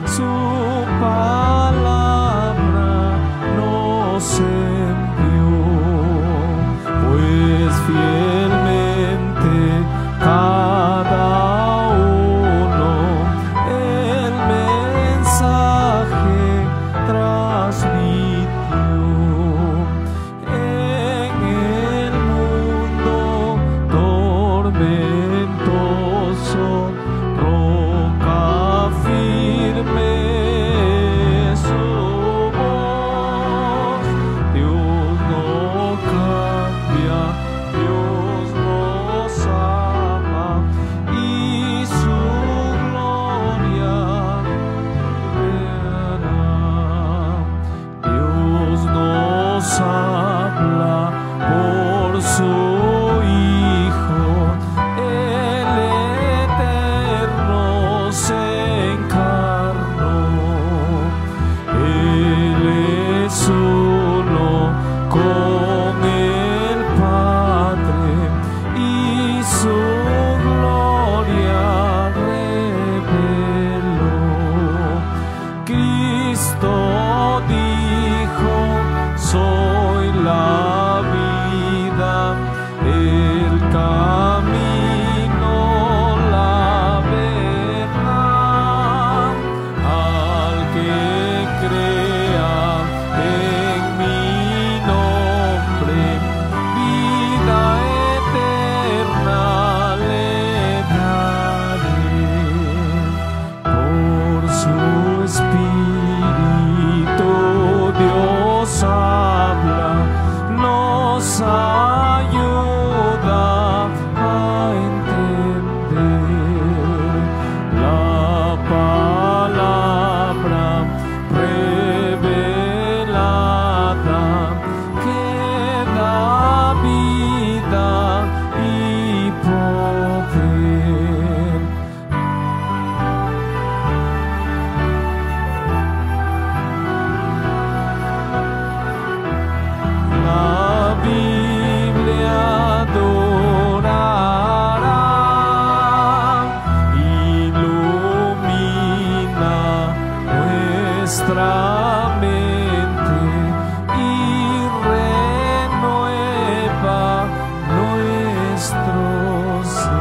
Su palabra nos envió, pues fielmente cada uno el mensaje transmitió. En el mundo tormentoso, roca firme su voz. Dios no cambia, Dios nos ama y su gloria verá. Dios nos habla por su Hijo, el Eterno se encarnó. Él es uno con el Padre y su gloria reveló. Cristo dijo: soy la vida, el camino, la verdad. Al que crea en mi nombre, vida eterna le daré. Por su Espíritu Dios habla, nos ayuda a entender la palabra revelada que da vida y poder. La Biblia adorará, ilumina nuestra mente y renueva nuestro ser.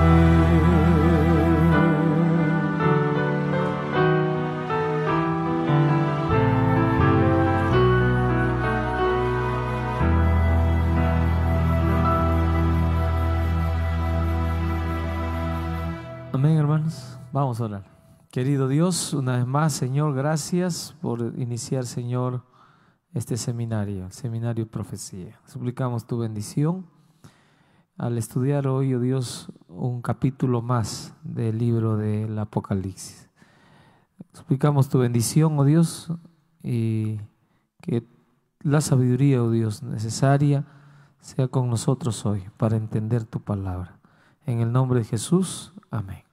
Amén, hermanos. Vamos a orar. Querido Dios, una vez más, Señor, gracias por iniciar, Señor, este seminario, el seminario de profecía. Suplicamos tu bendición al estudiar hoy, oh Dios, un capítulo más del libro del Apocalipsis. Suplicamos tu bendición, oh Dios, y que la sabiduría, oh Dios, necesaria sea con nosotros hoy para entender tu palabra. En el nombre de Jesús, amén.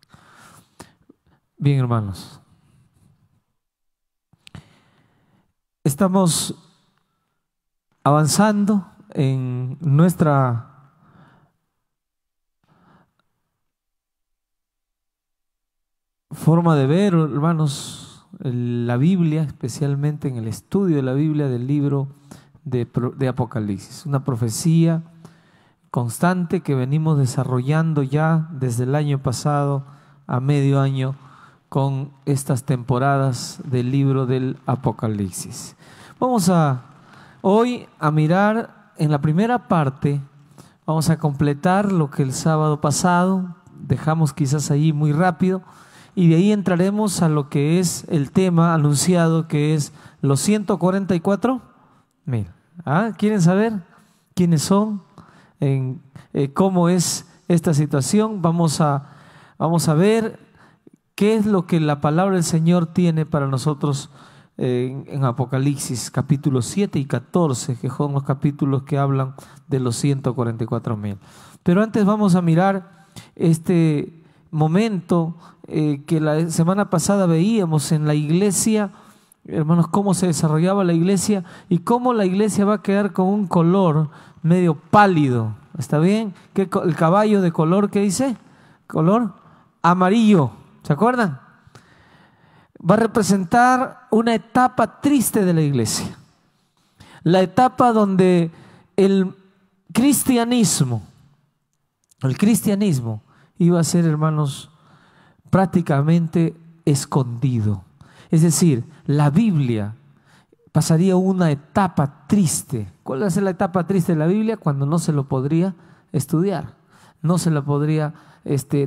Bien, hermanos, estamos avanzando en nuestra forma de ver, hermanos, la Biblia, especialmente en el estudio de la Biblia del libro de Apocalipsis, una profecía constante que venimos desarrollando ya desde el año pasado a medio año con estas temporadas del libro del Apocalipsis. Vamos hoy a mirar en la primera parte, vamos a completar lo que el sábado pasado dejamos quizás ahí muy rápido, y de ahí entraremos a lo que es el tema anunciado, que es los 144,000. ¿Quieren saber quiénes son? ¿Cómo es esta situación? Vamos a ver qué es lo que la palabra del Señor tiene para nosotros en Apocalipsis capítulos 7 y 14, que son los capítulos que hablan de los 144,000. Pero antes vamos a mirar este momento que la semana pasada veíamos en la iglesia, hermanos, cómo se desarrollaba la iglesia y cómo la iglesia va a quedar con un color medio pálido. ¿Está bien? El caballo de color, ¿qué dice? Color amarillo. ¿Se acuerdan? va a representar una etapa triste de la iglesia. La etapa donde el cristianismo iba a ser, hermanos, prácticamente escondido. Es decir, la Biblia pasaría una etapa triste. ¿Cuál va a ser la etapa triste de la Biblia? Cuando no se lo podría estudiar, no se lo podría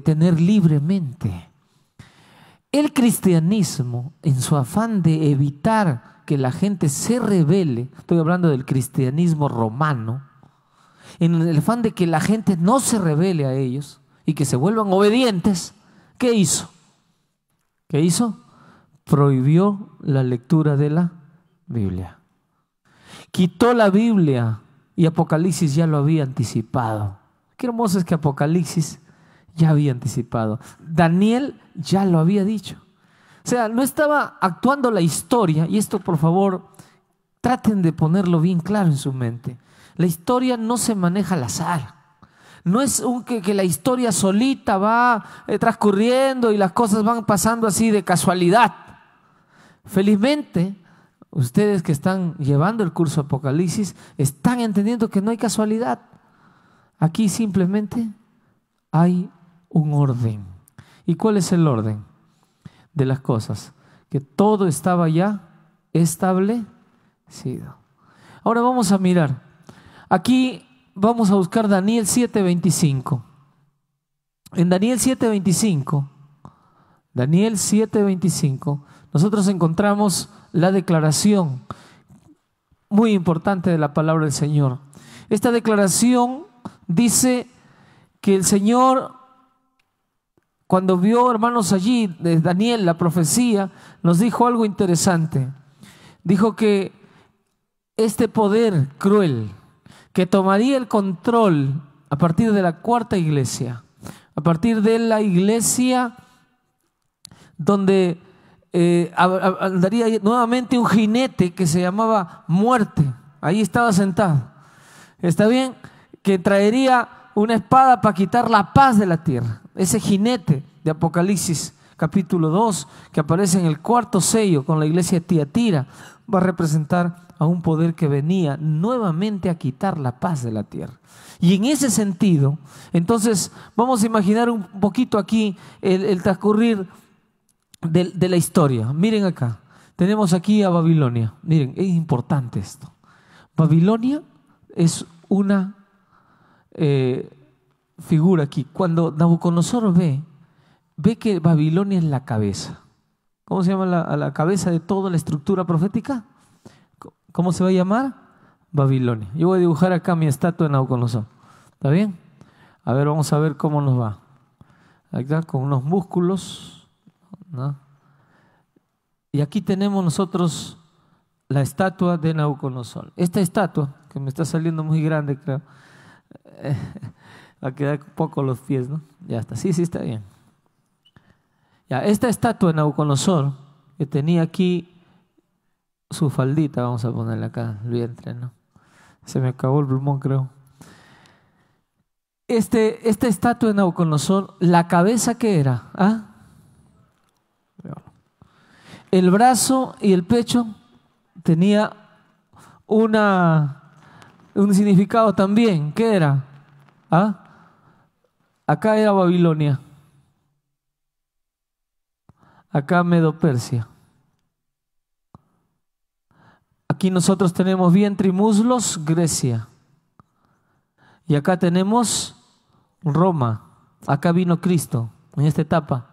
tener libremente. El cristianismo, en su afán de evitar que la gente se rebele, estoy hablando del cristianismo romano, en el afán de que la gente no se rebele a ellos y que se vuelvan obedientes, ¿qué hizo? ¿Qué hizo? Prohibió la lectura de la Biblia. Quitó la Biblia, y Apocalipsis ya lo había anticipado. Qué hermoso es que Apocalipsis ya había anticipado. Daniel ya lo había dicho. O sea, no estaba actuando la historia, y esto por favor traten de ponerlo bien claro en su mente. La historia no se maneja al azar. No es que la historia solita va transcurriendo y las cosas van pasando así de casualidad. Felizmente, ustedes que están llevando el curso Apocalipsis están entendiendo que no hay casualidad. Aquí simplemente hay un orden. ¿Y cuál es el orden de las cosas? Que todo estaba ya establecido. Ahora vamos a mirar. Aquí vamos a buscar Daniel 7:25. En Daniel 7:25, nosotros encontramos la declaración muy importante de la palabra del Señor. Esta declaración dice que el Señor, cuando vio, hermanos, allí de Daniel la profecía, nos dijo algo interesante. Dijo que este poder cruel que tomaría el control a partir de la cuarta iglesia, a partir de la iglesia donde andaría nuevamente un jinete que se llamaba muerte. Ahí estaba sentado. ¿Está bien? Que traería una espada para quitar la paz de la tierra. Ese jinete de Apocalipsis capítulo 2 que aparece en el cuarto sello con la iglesia de Tiatira va a representar a un poder que venía nuevamente a quitar la paz de la tierra. Y en ese sentido, entonces vamos a imaginar un poquito aquí el transcurrir de la historia. Miren acá, tenemos aquí a Babilonia. Miren, es importante esto. Babilonia es una figura aquí. Cuando Nabucodonosor ve que Babilonia es la cabeza. ¿Cómo se llama la cabeza de toda la estructura profética? ¿Cómo se va a llamar? Babilonia. Yo voy a dibujar acá mi estatua de Nabucodonosor. ¿Está bien? A ver, vamos a ver cómo nos va. Acá con unos músculos, ¿no? Y aquí tenemos nosotros la estatua de Nabucodonosor. Esta estatua, que me está saliendo muy grande, creo, va a quedar un poco los pies, ¿no? Ya está, sí, está bien. Ya, esta estatua de Nabucodonosor, que tenía aquí su faldita, vamos a ponerle acá, el vientre, ¿no? Se me acabó el plumón, creo. Esta estatua de Nabucodonosor, ¿la cabeza qué era? ¿Ah? El brazo y el pecho tenía un significado también. ¿Qué era? ¿Ah? Acá era Babilonia. Acá Medo-Persia. Aquí nosotros tenemos vientre y muslos, Grecia. Y acá tenemos Roma. Acá vino Cristo en esta etapa.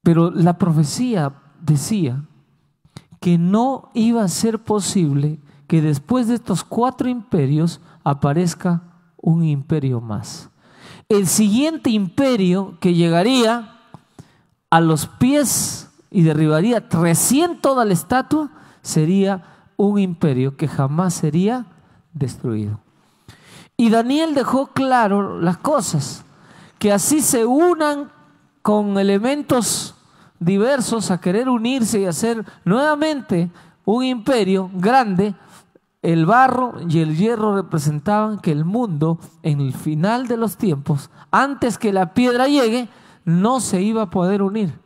Pero la profecía decía que no iba a ser posible que después de estos 4 imperios aparezca un imperio más. El siguiente imperio que llegaría a los pies y derribaría recién toda la estatua sería un imperio que jamás sería destruido. Y Daniel dejó claro las cosas, que así se unan con elementos diversos a querer unirse y hacer nuevamente un imperio grande. El barro y el hierro representaban que el mundo en el final de los tiempos, antes que la piedra llegue, no se iba a poder unir.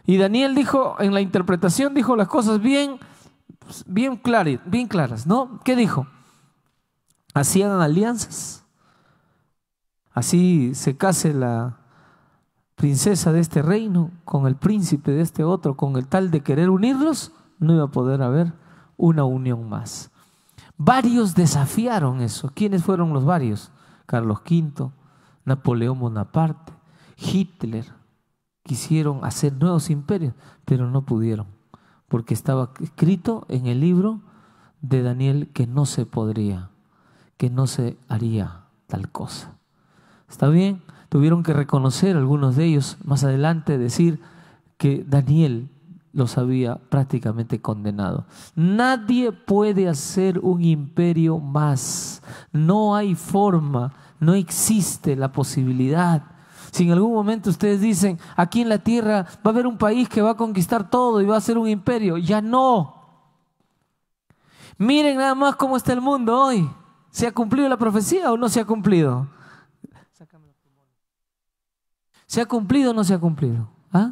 Y Daniel dijo, en la interpretación, dijo las cosas bien claras, ¿no? ¿Qué dijo? Hacían alianzas. Así se case la princesa de este reino con el príncipe de este otro, con el tal de querer unirlos, no iba a poder haber una unión más. Varios desafiaron eso. ¿Quiénes fueron los varios? Carlos V, Napoleón Bonaparte, Hitler. Quisieron hacer nuevos imperios, pero no pudieron, porque estaba escrito en el libro de Daniel que no se podría, que no se haría tal cosa. ¿Está bien? Tuvieron que reconocer algunos de ellos más adelante, decir que Daniel los había prácticamente condenado. Nadie puede hacer un imperio más. No hay forma, no existe la posibilidad. Si en algún momento ustedes dicen, aquí en la tierra va a haber un país que va a conquistar todo y va a ser un imperio, ya no. Miren nada más cómo está el mundo hoy. ¿Se ha cumplido la profecía o no se ha cumplido? ¿Se ha cumplido o no se ha cumplido? ¿Ah?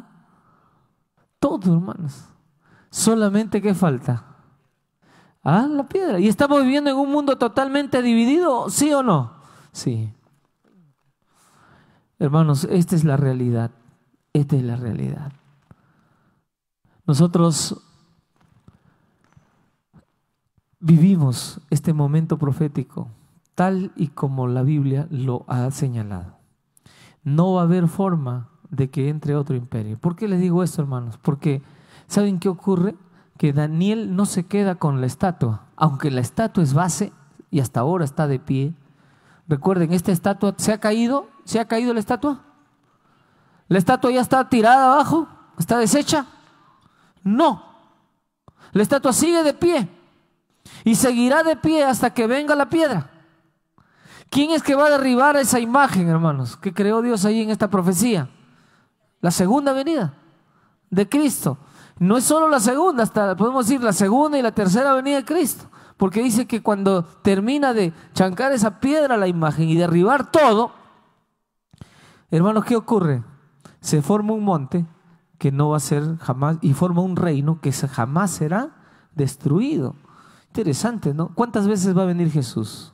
Todo, hermanos. Solamente ¿qué falta? ¿Ah? La piedra. ¿Y estamos viviendo en un mundo totalmente dividido? ¿Sí o no? Sí. Hermanos, esta es la realidad. Esta es la realidad. Nosotros vivimos este momento profético tal y como la Biblia lo ha señalado. No va a haber forma de que entre otro imperio. ¿Por qué les digo esto, hermanos? Porque ¿saben qué ocurre? Que Daniel no se queda con la estatua, aunque la estatua es base y hasta ahora está de pie. Recuerden, esta estatua ¿se ha caído? ¿Se ha caído la estatua? ¿La estatua ya está tirada abajo? ¿Está deshecha? No. La estatua sigue de pie y seguirá de pie hasta que venga la piedra. ¿Quién es que va a derribar esa imagen, hermanos, que creó Dios ahí en esta profecía? La segunda venida de Cristo. No es solo la segunda, hasta podemos decir la segunda y la tercera venida de Cristo. Porque dice que cuando termina de chancar esa piedra a la imagen y derribar todo, hermanos, ¿qué ocurre? Se forma un monte que no va a ser jamás, y forma un reino que jamás será destruido. Interesante, ¿no? ¿Cuántas veces va a venir Jesús?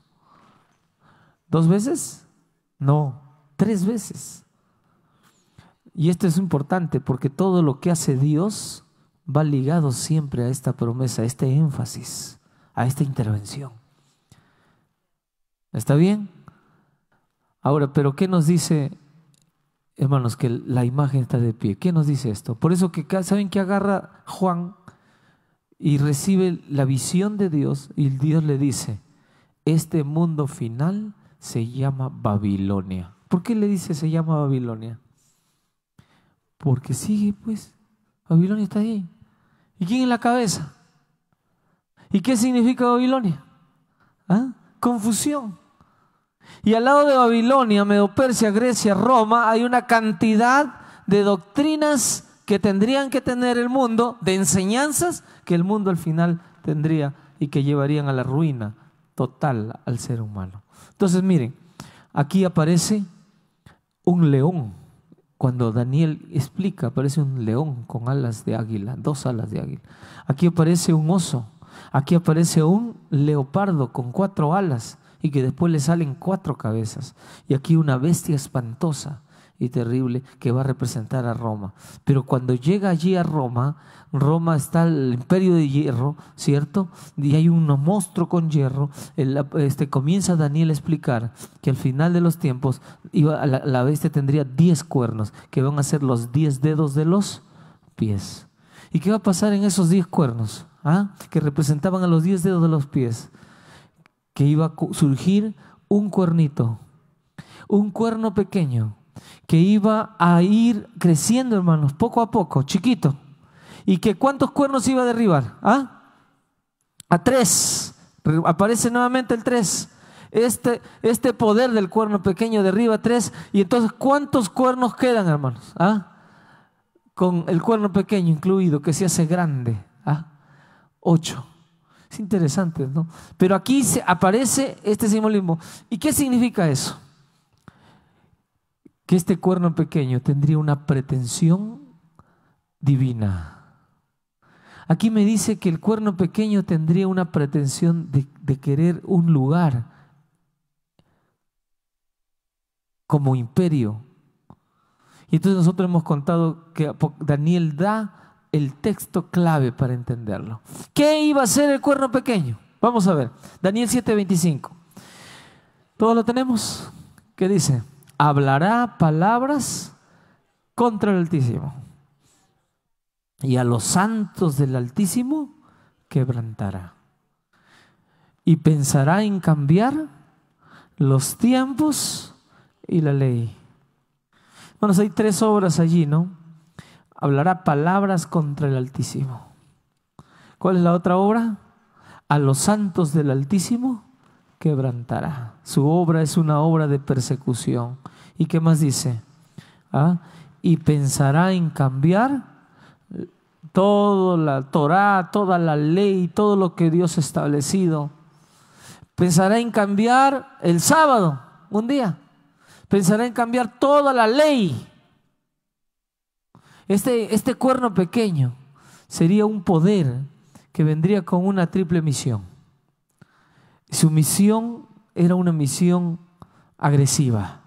¿2 veces? No, 3 veces. Y esto es importante porque todo lo que hace Dios va ligado siempre a esta promesa, a este énfasis, a esta intervención. ¿Está bien? Ahora, pero ¿qué nos dice, hermanos, que la imagen está de pie? ¿Qué nos dice esto? Por eso que saben que agarra Juan y recibe la visión de Dios y Dios le dice, este mundo final se llama Babilonia. ¿Por qué le dice se llama Babilonia? Porque sigue, pues, Babilonia está ahí. ¿Y quién es la cabeza? ¿Y qué significa Babilonia? ¿Ah? Confusión. Y al lado de Babilonia, Medo-Persia, Grecia, Roma, hay una cantidad de doctrinas que tendrían que tener el mundo, de enseñanzas que el mundo al final tendría y que llevarían a la ruina total al ser humano. Entonces miren, aquí aparece un león. Cuando Daniel explica, aparece un león con alas de águila, 2 alas de águila. Aquí aparece un oso, aquí aparece un leopardo con 4 alas y que después le salen 4 cabezas. Y aquí una bestia espantosa y terrible que va a representar a Roma. Pero cuando llega allí a Roma, Roma está el imperio de hierro, ¿cierto? Y hay un monstruo con hierro. Comienza Daniel a explicar que al final de los tiempos la bestia tendría 10 cuernos, que van a ser los 10 dedos de los pies. ¿Y qué va a pasar en esos 10 cuernos? Que representaban a los 10 dedos de los pies. Que iba a surgir un cuernito, un cuerno pequeño, que iba a ir creciendo, hermanos, poco a poco, chiquito. ¿Y que cuántos cuernos iba a derribar? A 3. Aparece nuevamente el 3. Este poder del cuerno pequeño derriba 3. Y entonces, ¿cuántos cuernos quedan, hermanos? Con el cuerno pequeño incluido, que se hace grande. 8. Es interesante, ¿no? Pero aquí aparece este simbolismo. ¿Y qué significa eso? Que este cuerno pequeño tendría una pretensión divina. Aquí me dice que el cuerno pequeño tendría una pretensión de querer un lugar como imperio. Y entonces nosotros hemos contado que Daniel da el texto clave para entenderlo. ¿Qué iba a hacer el cuerno pequeño? Vamos a ver, Daniel 7:25. ¿Todos lo tenemos? ¿Qué dice? Hablará palabras contra el Altísimo, y a los santos del Altísimo quebrantará, y pensará en cambiar los tiempos y la ley. Bueno, hay 3 obras allí, ¿no? Hablará palabras contra el Altísimo. ¿Cuál es la otra obra? A los santos del Altísimo quebrantará. Su obra es una obra de persecución. ¿Y qué más dice? Y pensará en cambiar toda la Torá, toda la ley, todo lo que Dios ha establecido. Pensará en cambiar el sábado, un día. Pensará en cambiar toda la ley. Este cuerno pequeño sería un poder que vendría con una triple misión. Su misión era una misión agresiva.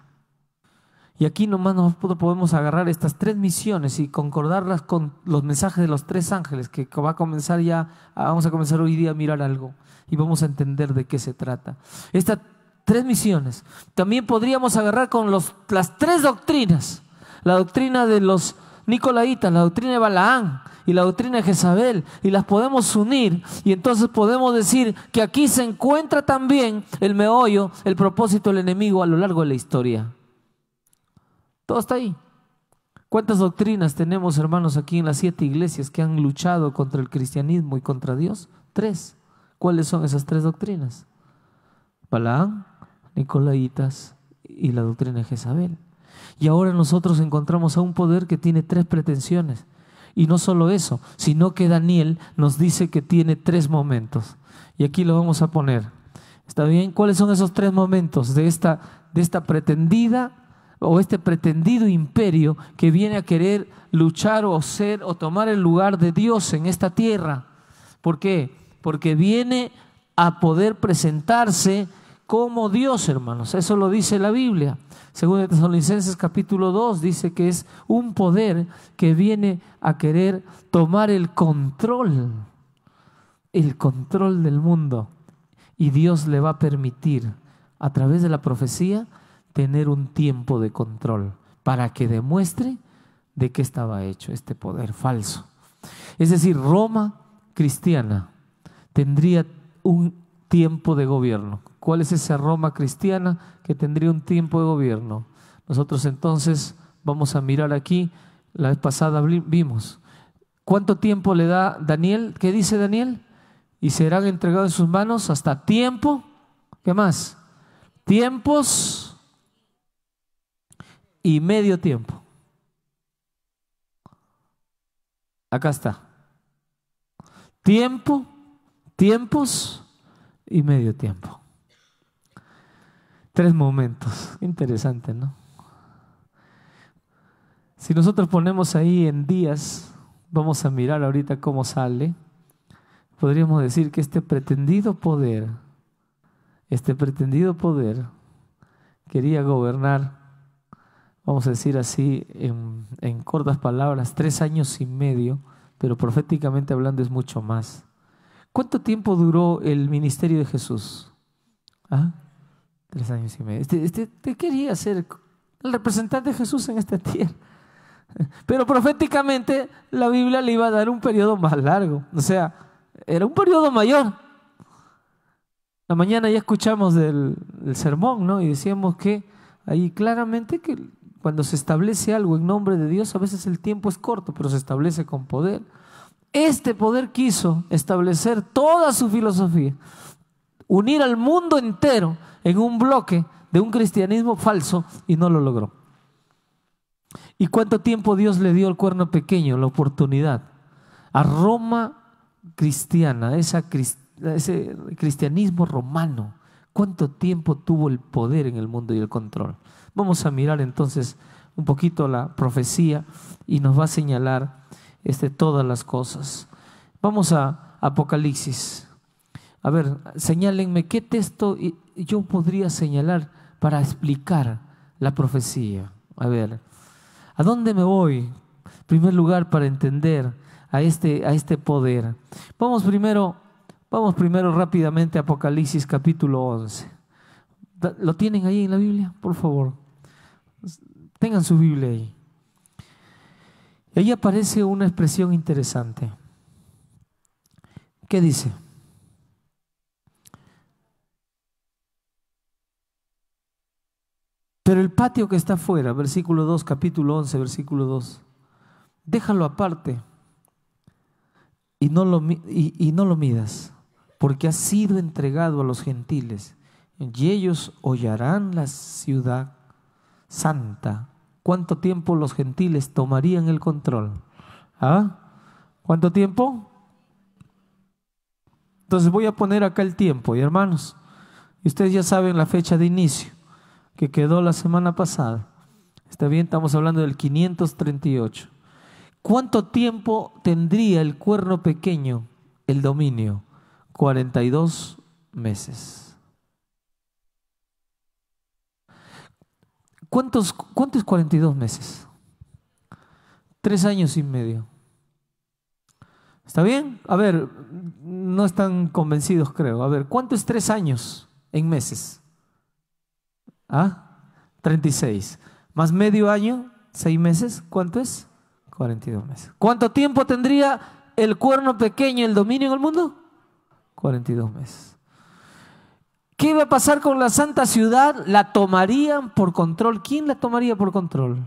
Y aquí nomás nosotros podemos agarrar estas 3 misiones y concordarlas con los mensajes de los 3 ángeles, que va a comenzar ya, vamos a comenzar hoy día a mirar algo y vamos a entender de qué se trata. Estas 3 misiones también podríamos agarrar con las 3 doctrinas: la doctrina de los nicolaitas, la doctrina de Balaán y la doctrina de Jezabel, y las podemos unir, y entonces podemos decir que aquí se encuentra también el meollo, el propósito del enemigo a lo largo de la historia. Todo está ahí. ¿Cuántas doctrinas tenemos, hermanos, aquí en las 7 iglesias que han luchado contra el cristianismo y contra Dios? 3. ¿Cuáles son esas 3 doctrinas? Balaam, nicolaitas y la doctrina de Jezabel. Y ahora nosotros encontramos a un poder que tiene 3 pretensiones. Y no solo eso, sino que Daniel nos dice que tiene 3 momentos. Y aquí lo vamos a poner. ¿Está bien? ¿Cuáles son esos 3 momentos de esta pretendida o este pretendido imperio que viene a querer luchar o tomar el lugar de Dios en esta tierra? ¿Por qué? Porque viene a poder presentarse como Dios, hermanos. Eso lo dice la Biblia. Según de Tesalonicenses capítulo 2 dice que es un poder que viene a querer tomar el control del mundo, y Dios le va a permitir a través de la profecía tener un tiempo de control para que demuestre de qué estaba hecho este poder falso. Es decir, Roma cristiana tendría un tiempo de gobierno. ¿Cuál es esa Roma cristiana que tendría un tiempo de gobierno? Nosotros entonces vamos a mirar aquí. La vez pasada vimos cuánto tiempo le da Daniel. ¿Qué dice Daniel? Y serán entregados en sus manos hasta tiempo. ¿Qué más? Tiempos y medio tiempo. Acá está. Tiempo, tiempos y medio tiempo. 3 momentos. Interesante, ¿no? Si nosotros ponemos ahí en días, vamos a mirar ahorita cómo sale. Podríamos decir que este pretendido poder quería gobernar, vamos a decir así, en cortas palabras, 3 años y medio, pero proféticamente hablando es mucho más. ¿Cuánto tiempo duró el ministerio de Jesús? 3 años y medio. Este quería ser el representante de Jesús en esta tierra. Pero proféticamente la Biblia le iba a dar un periodo más largo. O sea, era un periodo mayor. La mañana ya escuchamos del sermón, ¿no? Y decíamos que ahí claramente que cuando se establece algo en nombre de Dios, a veces el tiempo es corto, pero se establece con poder. Este poder quiso establecer toda su filosofía, unir al mundo entero en un bloque de un cristianismo falso, y no lo logró. ¿Y cuánto tiempo Dios le dio al cuerno pequeño? La oportunidad a Roma cristiana, ese cristianismo romano. ¿Cuánto tiempo tuvo el poder en el mundo y el control? Vamos a mirar entonces un poquito la profecía y nos va a señalar todas las cosas. Vamos a Apocalipsis. A ver, señálenme qué texto yo podría señalar para explicar la profecía. A ver, ¿a dónde me voy? En primer lugar, para entender a este poder. Vamos primero rápidamente a Apocalipsis capítulo 11. ¿Lo tienen ahí en la Biblia? Por favor, tengan su Biblia ahí. Y ahí aparece una expresión interesante. ¿Qué dice? Pero el patio que está afuera, versículo 2, capítulo 11, versículo 2, déjalo aparte y no lo midas, porque ha sido entregado a los gentiles y ellos hollarán la ciudad santa. ¿Cuánto tiempo los gentiles tomarían el control? ¿Ah? ¿Cuánto tiempo? Entonces voy a poner acá el tiempo, y hermanos, y ustedes ya saben la fecha de inicio que quedó la semana pasada. Está bien, estamos hablando del 538. ¿Cuánto tiempo tendría el cuerno pequeño el dominio? 42 meses. ¿Cuánto es 42 meses? 3 años y medio. ¿Está bien? A ver, no están convencidos, creo. A ver, ¿cuánto es 3 años en meses? 36. Más medio año, 6 meses. ¿Cuánto es? 42 meses. ¿Cuánto tiempo tendría el cuerno pequeño, el dominio en el mundo? 42 meses. ¿Qué iba a pasar con la santa ciudad? La tomarían por control. ¿Quién la tomaría por control?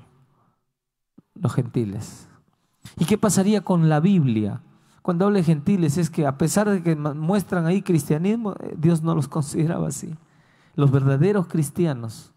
Los gentiles. ¿Y qué pasaría con la Biblia? Cuando hablo de gentiles es que a pesar de que muestran ahí cristianismo, Dios no los consideraba así. Los verdaderos cristianos,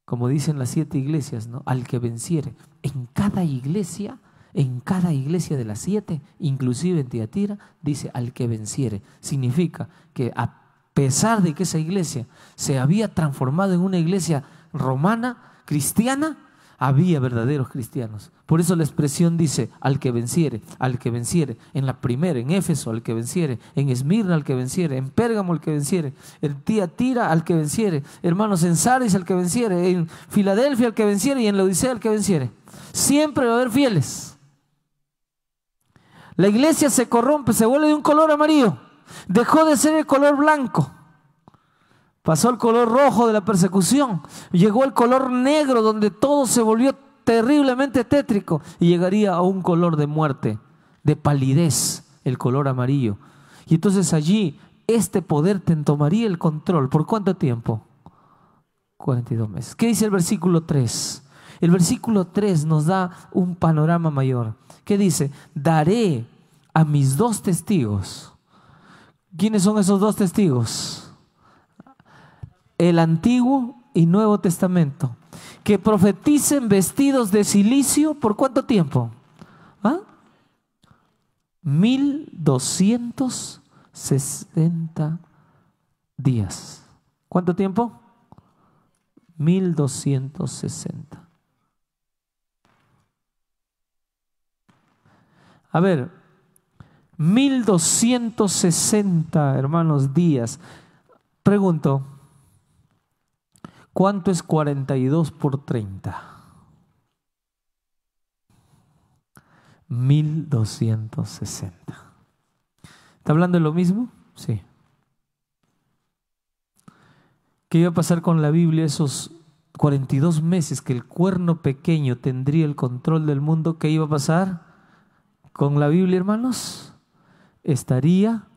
como dicen las 7 iglesias, ¿no? Al que venciere. En cada iglesia de las 7, inclusive en Tiatira, dice al que venciere. Significa que a pesar de que esa iglesia se había transformado en una iglesia romana, cristiana, había verdaderos cristianos. Por eso la expresión dice al que venciere, al que venciere. En la primera, en Éfeso, al que venciere. En Esmirna, al que venciere. En Pérgamo, al que venciere. En Tiatira, al que venciere. Hermanos, en Sardis, al que venciere. En Filadelfia, al que venciere. Y en Laodicea, al que venciere. Siempre va a haber fieles. La iglesia se corrompe, se vuelve de un color amarillo. Dejó de ser el color blanco. Pasó el color rojo de la persecución. Llegó el color negro donde todo se volvió terriblemente tétrico. Y llegaría a un color de muerte, de palidez, el color amarillo. Y entonces allí este poder te tomaría el control. ¿Por cuánto tiempo? 42 meses. ¿Qué dice el versículo 3? El versículo 3 nos da un panorama mayor. ¿Qué dice? Daré a mis 2 testigos. ¿Quiénes son esos 2 testigos? El Antiguo y Nuevo Testamento, que profeticen vestidos de cilicio. ¿Por cuánto tiempo? 1260 días. ¿Cuánto tiempo? 1260. A ver, 1260, hermanos, días. Pregunto, ¿cuánto es 42 por 30? 1260. ¿Está hablando de lo mismo? Sí. ¿Qué iba a pasar con la Biblia esos 42 meses que el cuerno pequeño tendría el control del mundo? ¿Qué iba a pasar con la Biblia, hermanos? Estaría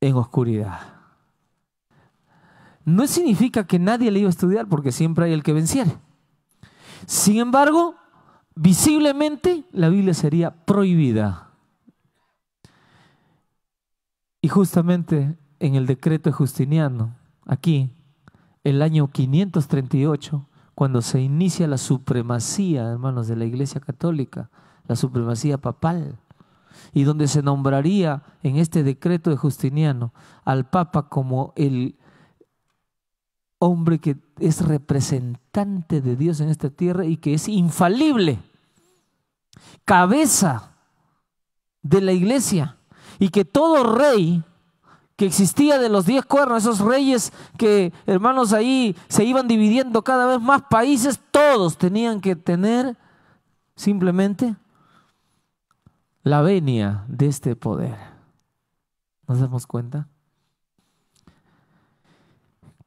en oscuridad. No significa que nadie le iba a estudiar, porque siempre hay el que venciere. Sin embargo, visiblemente la Biblia sería prohibida. Y justamente en el decreto de Justiniano, aquí, el año 538, cuando se inicia la supremacía, hermanos, de la Iglesia Católica, la supremacía papal, y donde se nombraría en este decreto de Justiniano al Papa como el hombre que es representante de Dios en esta tierra y que es infalible, cabeza de la iglesia, y que todo rey que existía de los 10 cuernos, esos reyes que, hermanos, ahí se iban dividiendo cada vez más países, todos tenían que tener simplemente la venia de este poder. ¿Nos damos cuenta?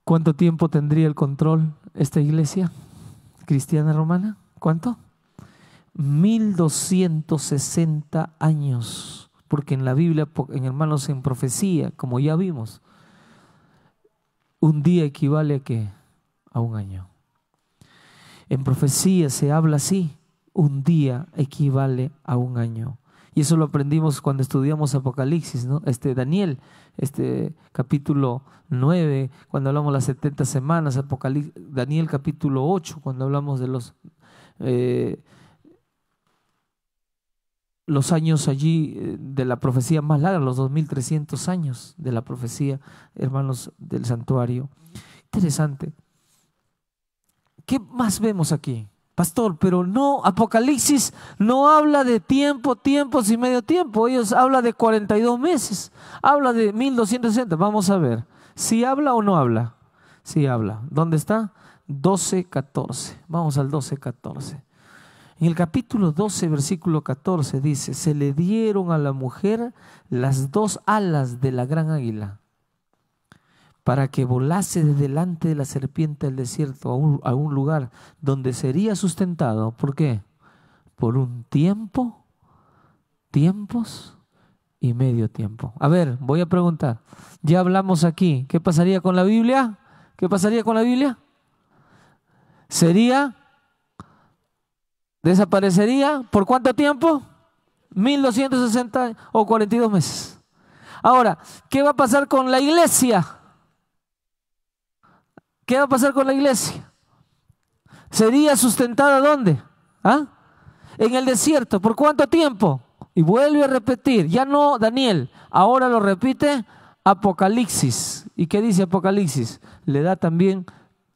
¿Cuánto tiempo tendría el control esta iglesia cristiana romana? ¿Cuánto? 1260 años. Porque en la Biblia, hermanos, en profecía, como ya vimos, un día equivale a ¿qué? A un año. En profecía se habla así: un día equivale a un año. Y eso lo aprendimos cuando estudiamos Apocalipsis, ¿no? Daniel, capítulo 9, cuando hablamos de las 70 semanas, Daniel capítulo 8, cuando hablamos de los años allí de la profecía más larga, los 2300 años de la profecía, hermanos, del santuario. Interesante. ¿Qué más vemos aquí? Pastor, pero no, Apocalipsis no habla de tiempos y medio tiempo. Ellos hablan de 42 meses, habla de 1260. Vamos a ver, ¿si habla o no habla? Sí habla. ¿Dónde está? 12:14. Vamos al 12:14. En el capítulo 12, versículo 14 dice: se le dieron a la mujer las 2 alas de la gran águila para que volase de delante de la serpiente del desierto a un lugar donde sería sustentado. ¿Por qué? Por un tiempo, tiempos y medio tiempo. A ver, voy a preguntar. Ya hablamos aquí. ¿Qué pasaría con la Biblia? ¿Qué pasaría con la Biblia? Desaparecería. ¿Por cuánto tiempo? 1260 o 42 meses. Ahora, ¿qué va a pasar con la iglesia? ¿Qué va a pasar con la iglesia? ¿Sería sustentada dónde? En el desierto. ¿Por cuánto tiempo? Y vuelve a repetir, ya no Daniel, ahora lo repite Apocalipsis. ¿Y qué dice Apocalipsis? Le da también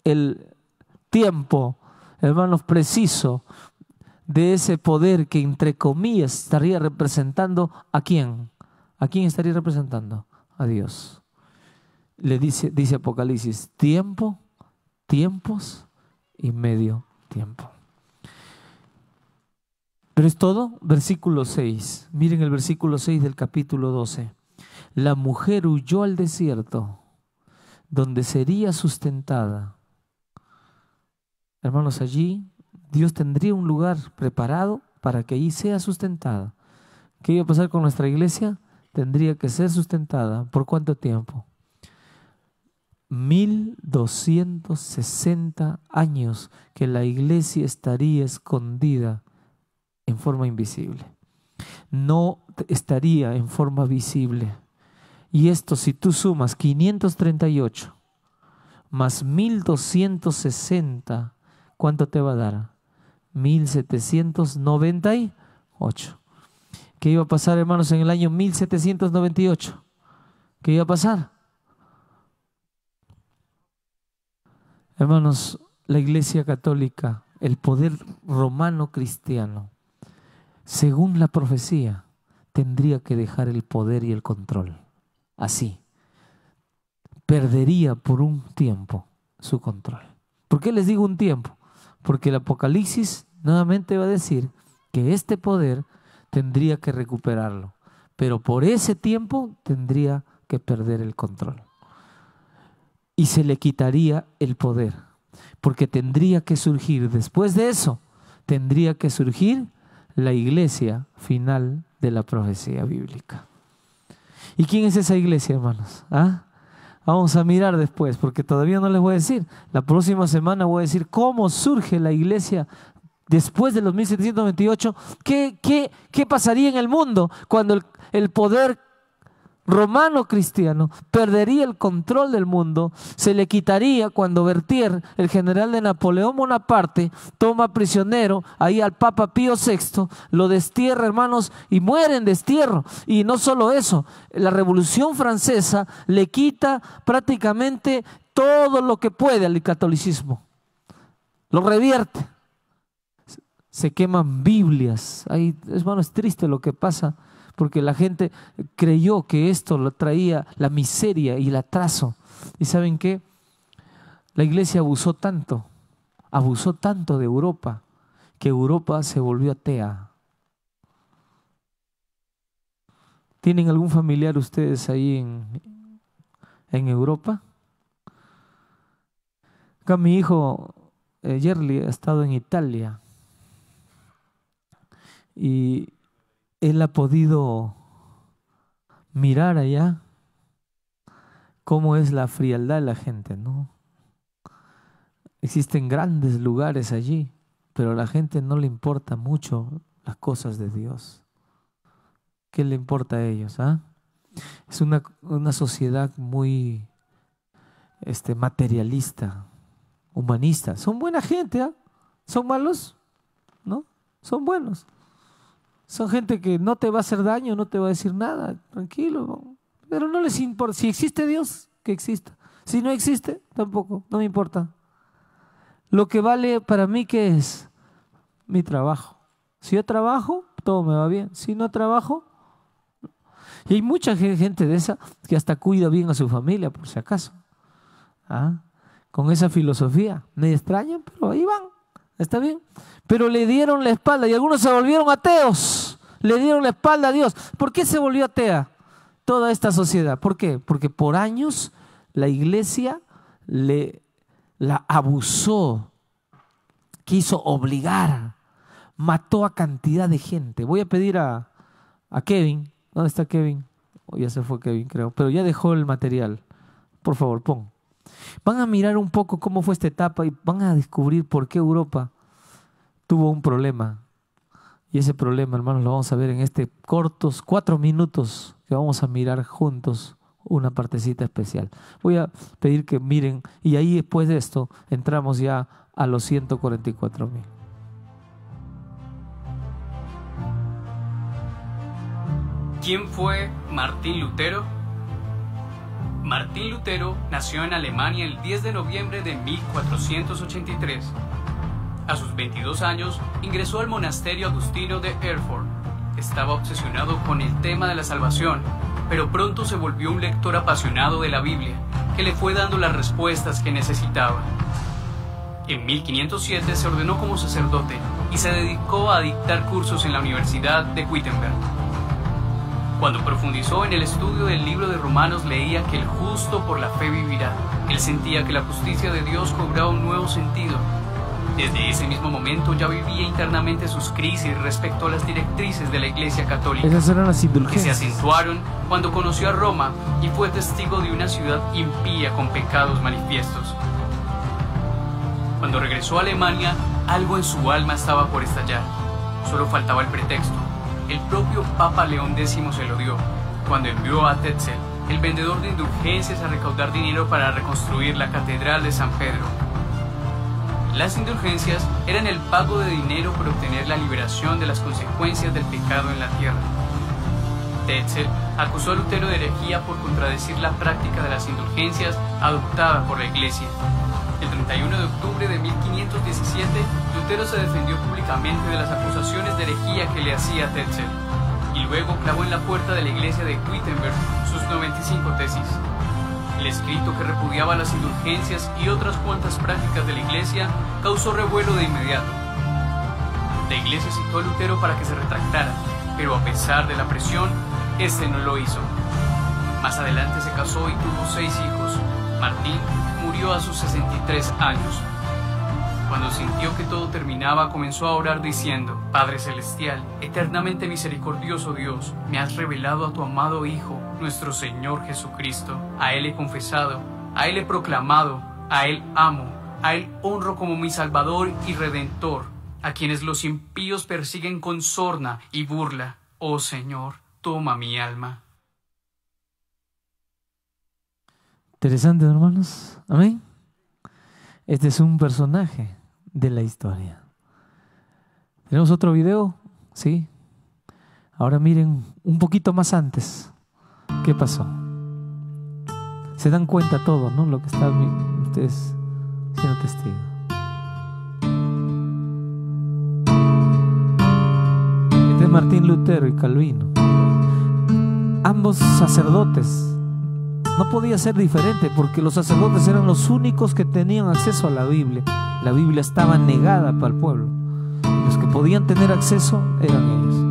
el tiempo, hermanos, preciso de ese poder que, entre comillas, estaría representando ¿a quién? ¿A quién estaría representando? A Dios. Le dice Apocalipsis: tiempo, tiempos y medio tiempo. Pero es todo. Versículo 6. Miren el versículo 6 del capítulo 12. La mujer huyó al desierto, donde sería sustentada. Hermanos, allí Dios tendría un lugar preparado para que allí sea sustentada. ¿Qué iba a pasar con nuestra iglesia? Tendría que ser sustentada. ¿Por cuánto tiempo? 1260 años que la iglesia estaría escondida en forma invisible. No estaría en forma visible. Y esto, si tú sumas 538 más 1260, ¿cuánto te va a dar? 1798. ¿Qué iba a pasar, hermanos, en el año 1798? ¿Qué iba a pasar? Hermanos, la Iglesia Católica, el poder romano cristiano, según la profecía, tendría que dejar el poder y el control. Así. Perdería por un tiempo su control. ¿Por qué les digo un tiempo? Porque el Apocalipsis nuevamente va a decir que este poder tendría que recuperarlo, pero por ese tiempo tendría que perder el control. Y se le quitaría el poder, porque tendría que surgir, después de eso, tendría que surgir la iglesia final de la profecía bíblica. ¿Y quién es esa iglesia, hermanos? Vamos a mirar después, porque todavía no les voy a decir. La próxima semana voy a decir cómo surge la iglesia después de los 1798. ¿Qué pasaría en el mundo cuando el poder romano cristiano perdería el control del mundo? Se le quitaría cuando Berthier, el general de Napoleón Bonaparte, toma prisionero ahí al Papa Pío VI, lo destierra, hermanos, y muere en destierro. Y no solo eso, la Revolución Francesa le quita prácticamente todo lo que puede al catolicismo. Lo revierte. Se queman Biblias. Ay, hermano, es triste lo que pasa, porque la gente creyó que esto lo traía la miseria y el atraso. ¿Y saben qué? La iglesia abusó tanto de Europa, que Europa se volvió atea. ¿Tienen algún familiar ustedes ahí en Europa? Acá mi hijo Yerli ha estado en Italia y él ha podido mirar allá cómo es la frialdad de la gente, ¿no? Existen grandes lugares allí, pero a la gente no le importa mucho las cosas de Dios. ¿Qué le importa a ellos? ¿Ah? Es una sociedad muy materialista, humanista. Son buena gente, ¿ah? ¿Son malos? ¿No? Son buenos. Son gente que no te va a hacer daño, no te va a decir nada, tranquilo. Pero no les importa. Si existe Dios, que exista. Si no existe, tampoco, no me importa. Lo que vale para mí, ¿qué es? Mi trabajo. Si yo trabajo, todo me va bien. Si no trabajo, y hay mucha gente de esa que hasta cuida bien a su familia, por si acaso. ¿Ah? Con esa filosofía. Me extrañan, pero ahí van. Está bien. Pero le dieron la espalda y algunos se volvieron ateos. Le dieron la espalda a Dios. ¿Por qué se volvió atea toda esta sociedad? ¿Por qué? Porque por años la iglesia la abusó, quiso obligar, mató a cantidad de gente. Voy a pedir a Kevin. ¿Dónde está Kevin? Oh, ya se fue Kevin, creo, pero ya dejó el material. Por favor, pon. Van a mirar un poco cómo fue esta etapa y van a descubrir por qué Europa tuvo un problema. Y ese problema, hermanos, lo vamos a ver en cortos 4 minutos que vamos a mirar juntos una partecita especial. Voy a pedir que miren y ahí después de esto entramos ya a los 144,000. ¿Quién fue Martín Lutero? Martín Lutero nació en Alemania el 10 de noviembre de 1483. A sus 22 años ingresó al monasterio agustino de Erfurt. Estaba obsesionado con el tema de la salvación, pero pronto se volvió un lector apasionado de la Biblia, que le fue dando las respuestas que necesitaba. En 1507 se ordenó como sacerdote y se dedicó a dictar cursos en la Universidad de Wittenberg. Cuando profundizó en el estudio del libro de Romanos, leía que el justo por la fe vivirá. Él sentía que la justicia de Dios cobraba un nuevo sentido. Desde ese mismo momento ya vivía internamente sus crisis respecto a las directrices de la Iglesia Católica. Esas eran las indulgencias. Que se acentuaron cuando conoció a Roma y fue testigo de una ciudad impía con pecados manifiestos. Cuando regresó a Alemania, algo en su alma estaba por estallar. Solo faltaba el pretexto. El propio Papa León X se lo dio, cuando envió a Tetzel, el vendedor de indulgencias, a recaudar dinero para reconstruir la Catedral de San Pedro. Las indulgencias eran el pago de dinero por obtener la liberación de las consecuencias del pecado en la tierra. Tetzel acusó a Lutero de herejía por contradecir la práctica de las indulgencias adoptada por la Iglesia. El 31 de octubre de 1517, Lutero se defendió públicamente de las acusaciones de herejía que le hacía Tetzel, y luego clavó en la puerta de la iglesia de Wittenberg sus 95 tesis. El escrito, que repudiaba las indulgencias y otras cuantas prácticas de la iglesia, causó revuelo de inmediato. La iglesia citó a Lutero para que se retractara, pero a pesar de la presión, este no lo hizo. Más adelante se casó y tuvo 6 hijos. Martín murió a sus 63 años. Cuando sintió que todo terminaba, comenzó a orar diciendo: Padre Celestial, eternamente misericordioso Dios, me has revelado a tu amado Hijo, nuestro Señor Jesucristo. A Él he confesado, a Él he proclamado, a Él amo, a Él honro como mi Salvador y Redentor, a quienes los impíos persiguen con sorna y burla. Oh Señor, toma mi alma. Interesante, hermanos. Amén. Este es un personaje de la historia. ¿Tenemos otro video? Sí. Ahora miren un poquito más antes. ¿Qué pasó? Se dan cuenta todo, ¿no? Lo que están ustedes siendo testigos. Este es Martín Lutero y Calvino. Ambos sacerdotes. No podía ser diferente porque los sacerdotes eran los únicos que tenían acceso a la Biblia. La Biblia estaba negada para el pueblo. Los que podían tener acceso eran ellos.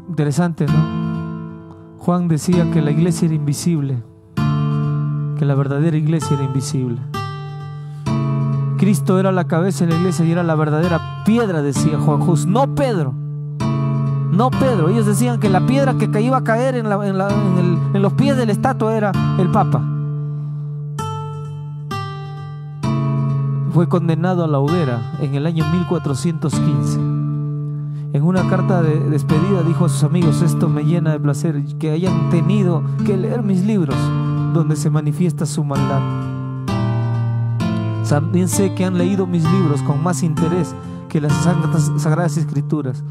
Interesante, ¿no? Juan decía que la iglesia era invisible, que la verdadera iglesia era invisible. Cristo era la cabeza de la iglesia y era la verdadera piedra, decía Juan Hus, no Pedro. No Pedro. Ellos decían que la piedra que iba a caer en los pies de la estatua era el Papa. Fue condenado a la hoguera en el año 1415. En una carta de despedida dijo a sus amigos: esto me llena de placer, que hayan tenido que leer mis libros donde se manifiesta su maldad. También sé que han leído mis libros con más interés que las Sagradas Escrituras,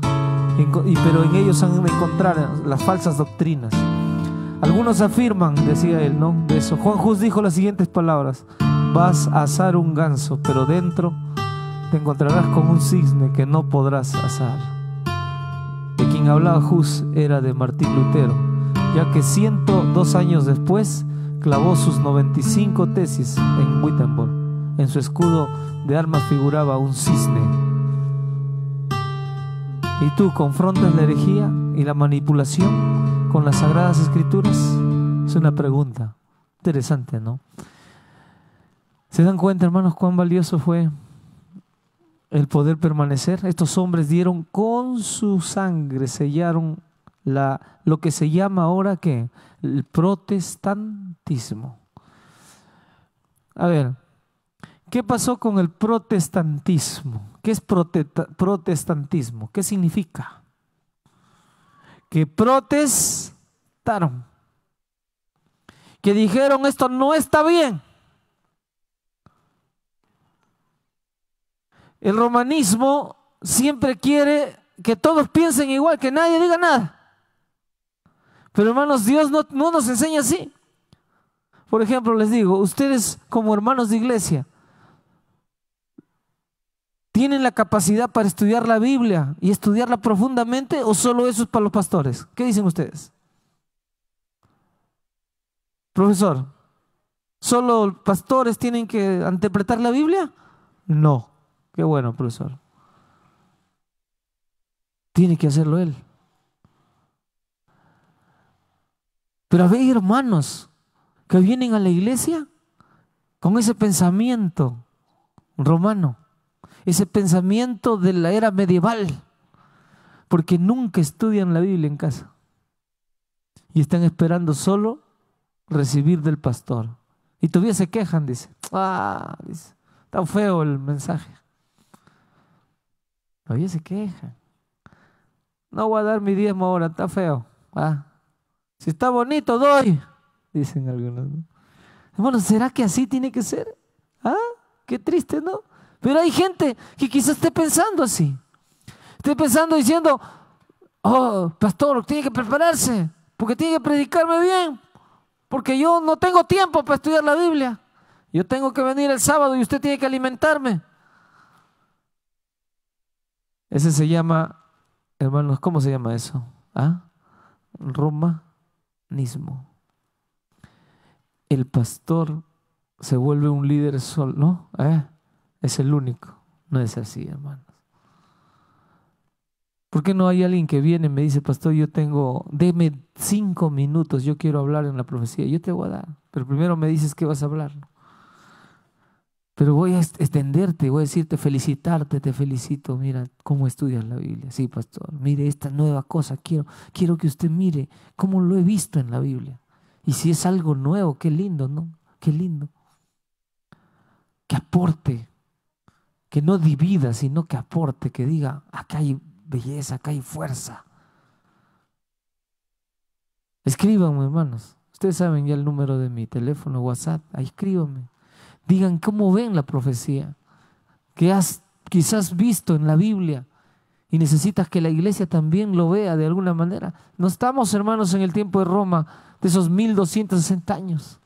pero en ellos han de encontrar las falsas doctrinas. Algunos afirman, decía él, ¿no? De eso. Juan Hus dijo las siguientes palabras: vas a asar un ganso, pero dentro te encontrarás con un cisne que no podrás asar. De quien hablaba Hus era de Martín Lutero, ya que 102 años después clavó sus 95 tesis en Wittenberg. En su escudo de armas figuraba un cisne. ¿Y tú confrontas la herejía y la manipulación con las Sagradas Escrituras? Es una pregunta interesante, ¿no? ¿Se dan cuenta, hermanos, cuán valioso fue el poder permanecer? Estos hombres dieron con su sangre, sellaron lo que se llama ahora ¿qué? El protestantismo. A ver, ¿qué pasó con el protestantismo? ¿Qué es protestantismo? ¿Qué significa? Que protestaron, que dijeron esto no está bien. El romanismo siempre quiere que todos piensen igual, que nadie diga nada. Pero hermanos, Dios no nos enseña así. Por ejemplo, les digo, ustedes como hermanos de iglesia, ¿tienen la capacidad para estudiar la Biblia y estudiarla profundamente, o solo eso es para los pastores? ¿Qué dicen ustedes? Profesor, ¿solo pastores tienen que interpretar la Biblia? No. Qué bueno, profesor. Tiene que hacerlo él. Pero hay hermanos que vienen a la iglesia con ese pensamiento romano, ese pensamiento de la era medieval, porque nunca estudian la Biblia en casa y están esperando solo recibir del pastor. Y todavía se quejan, dice, dice, está feo el mensaje. Todavía se quejan. No voy a dar mi diezmo ahora, está feo. Si está bonito, doy, dicen algunos, ¿no? Bueno, ¿será que así tiene que ser? Qué triste, ¿no? Pero hay gente que quizás esté pensando así. Esté pensando diciendo, pastor, tiene que prepararse, porque tiene que predicarme bien, porque yo no tengo tiempo para estudiar la Biblia. Yo tengo que venir el sábado y usted tiene que alimentarme. Ese se llama, hermanos, ¿cómo se llama eso? Romanismo. El pastor se vuelve un líder solo, ¿no? Es el único. No es así, hermanos. ¿Por qué no hay alguien que viene y me dice, pastor, deme 5 minutos, yo quiero hablar en la profecía? Yo te voy a dar, pero primero me dices qué vas a hablar, ¿no? Pero voy a extenderte, voy a decirte, felicitarte, te felicito, mira cómo estudias la Biblia. Sí, pastor, mire esta nueva cosa, quiero que usted mire cómo lo he visto en la Biblia. Y si es algo nuevo, qué lindo, ¿no? Qué lindo. Que aporte, que no divida, sino que aporte, que diga, acá hay belleza, acá hay fuerza. Escríbanme, hermanos. Ustedes saben ya el número de mi teléfono, WhatsApp. Ahí escríbanme. Digan cómo ven la profecía que has quizás visto en la Biblia y necesitas que la iglesia también lo vea de alguna manera. No estamos, hermanos, en el tiempo de Roma, de esos 1260 años.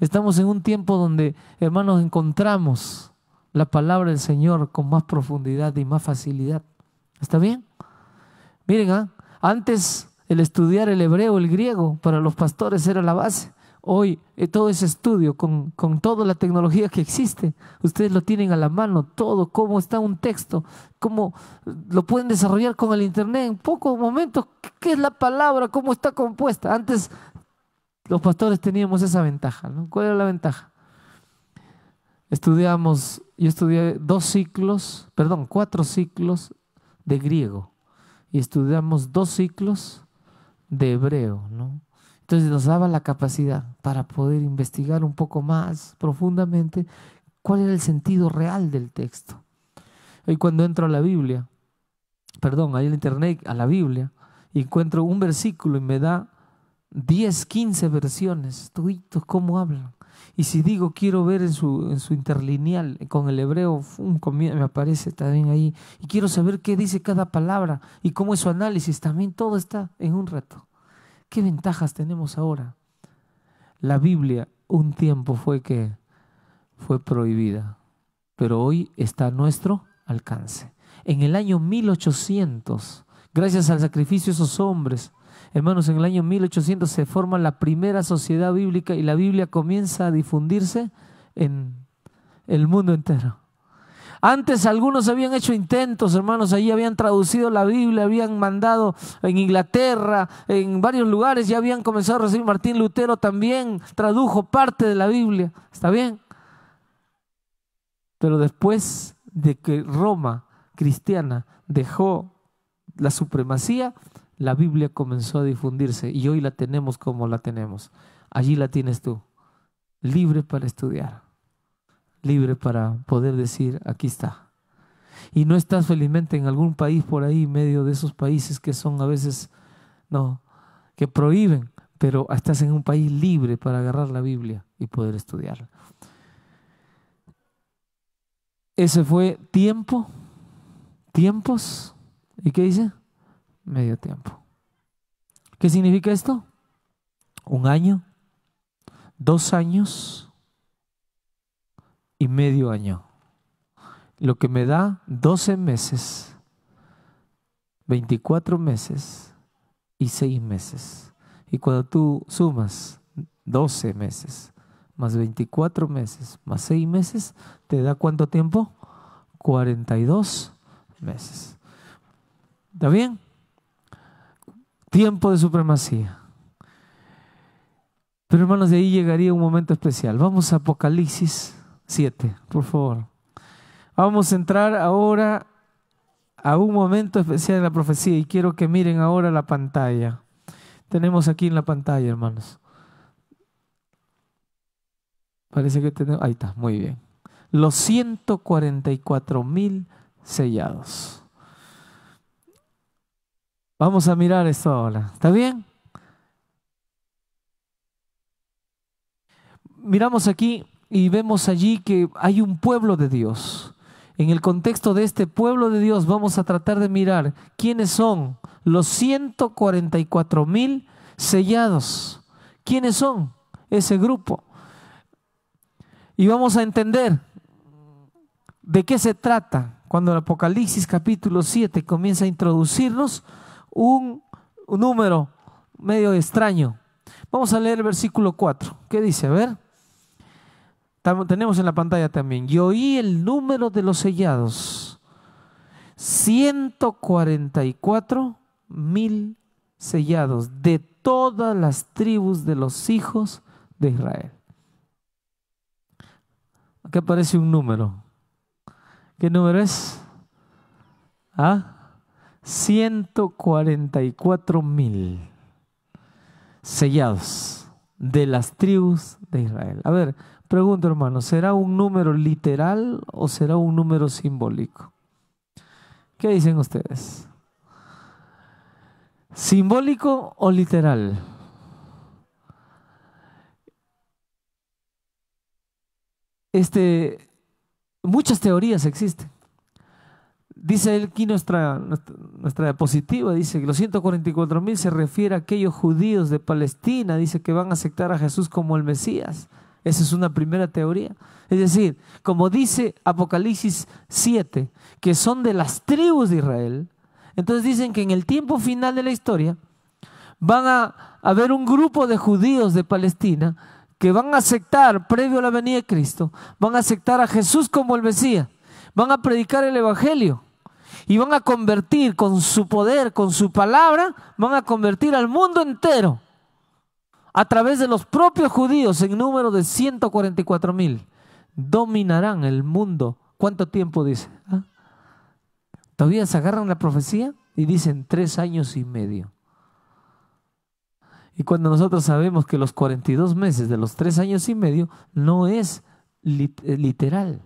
Estamos en un tiempo donde, hermanos, encontramos la palabra del Señor con más profundidad y más facilidad. ¿Está bien? Miren, antes el estudiar el hebreo, el griego, para los pastores era la base. Hoy todo ese estudio con toda la tecnología que existe, ustedes lo tienen a la mano, todo, cómo está un texto, cómo lo pueden desarrollar con el internet en pocos momentos, qué es la palabra, cómo está compuesta. Antes los pastores teníamos esa ventaja, ¿no? ¿Cuál era la ventaja? Yo estudié 4 ciclos de griego y estudiamos 2 ciclos de hebreo, ¿no? Entonces nos daba la capacidad para poder investigar un poco más profundamente cuál era el sentido real del texto. Hoy cuando entro a la Biblia, ahí en internet, a la Biblia, y encuentro un versículo y me da 10, 15 versiones, toditos cómo hablan. Y si digo quiero ver en su interlineal con el hebreo, me aparece también ahí. Y quiero saber qué dice cada palabra y cómo es su análisis, también todo está en un rato. ¿Qué ventajas tenemos ahora? La Biblia un tiempo fue prohibida, pero hoy está a nuestro alcance. En el año 1800, gracias al sacrificio de esos hombres, hermanos, en el año 1800 se forma la primera sociedad bíblica y la Biblia comienza a difundirse en el mundo entero. Antes algunos habían hecho intentos, hermanos, allí habían traducido la Biblia, habían mandado en Inglaterra, en varios lugares, ya habían comenzado a recibir. Martín Lutero también tradujo parte de la Biblia, ¿está bien? Pero después de que Roma cristiana dejó la supremacía, la Biblia comenzó a difundirse y hoy la tenemos como la tenemos. Allí la tienes tú, libre para estudiar, libre para poder decir, aquí está. Y no estás felizmente en algún país por ahí, medio de esos países que son a veces, que prohíben, pero estás en un país libre para agarrar la Biblia y poder estudiarla. Ese fue tiempos, ¿y qué dice? Medio tiempo. ¿Qué significa esto? 1 año, 2 años y medio año, lo que me da 12 meses, 24 meses y 6 meses. Y cuando tú sumas 12 meses más 24 meses más 6 meses, ¿te da cuánto tiempo? 42 meses. ¿Está bien? Tiempo de supremacía. Pero hermanos, de ahí llegaría un momento especial. Vamos a Apocalipsis 7, por favor. Vamos a entrar ahora a un momento especial en la profecía y quiero que miren ahora la pantalla. Tenemos aquí en la pantalla, hermanos. Parece que tenemos, ahí está, muy bien. Los 144,000 sellados. Vamos a mirar esto ahora. ¿Está bien? Miramos aquí y vemos allí que hay un pueblo de Dios. En el contexto de este pueblo de Dios vamos a tratar de mirar quiénes son los 144,000 sellados. ¿Quiénes son ese grupo? Y vamos a entender de qué se trata cuando el Apocalipsis capítulo 7 comienza a introducirnos un número medio extraño. Vamos a leer el versículo 4. ¿Qué dice? A ver. Tenemos en la pantalla también. Y oí el número de los sellados. 144,000 sellados de todas las tribus de los hijos de Israel. Aquí aparece un número. ¿Qué número es? 144,000 sellados de las tribus de Israel. A ver, pregunto, hermano, ¿será un número literal o será un número simbólico? ¿Qué dicen ustedes? ¿Simbólico o literal? muchas teorías existen. Dice aquí nuestra diapositiva, dice que los 144,000 se refiere a aquellos judíos de Palestina, dice que van a aceptar a Jesús como el Mesías. Esa es una primera teoría. Es decir, como dice Apocalipsis 7, que son de las tribus de Israel, entonces dicen que en el tiempo final de la historia van a haber un grupo de judíos de Palestina que van a aceptar, previo a la venida de Cristo, van a aceptar a Jesús como el Mesías, van a predicar el Evangelio y van a convertir con su poder, con su palabra, van a convertir al mundo entero a través de los propios judíos en número de 144,000. Dominarán el mundo. ¿Cuánto tiempo dice? ¿Ah? Todavía se agarran la profecía y dicen 3 años y medio. Y cuando nosotros sabemos que los 42 meses de los 3 años y medio no es literal,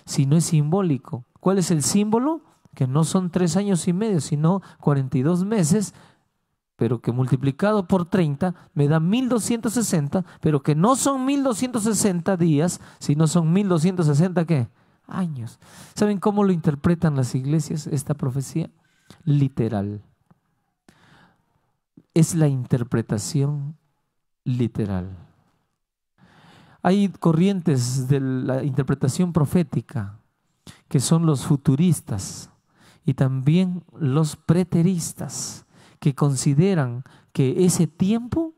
sino es simbólico. ¿Cuál es el símbolo? Que no son 3 años y medio, sino 42 meses, pero que multiplicado por 30 me da 1260, pero que no son 1260 días, sino son 1260 ¿qué? Años. ¿Saben cómo lo interpretan las iglesias esta profecía? Literal. Es la interpretación literal. Hay corrientes de la interpretación profética que son los futuristas y también los preteristas, que consideran que ese tiempo,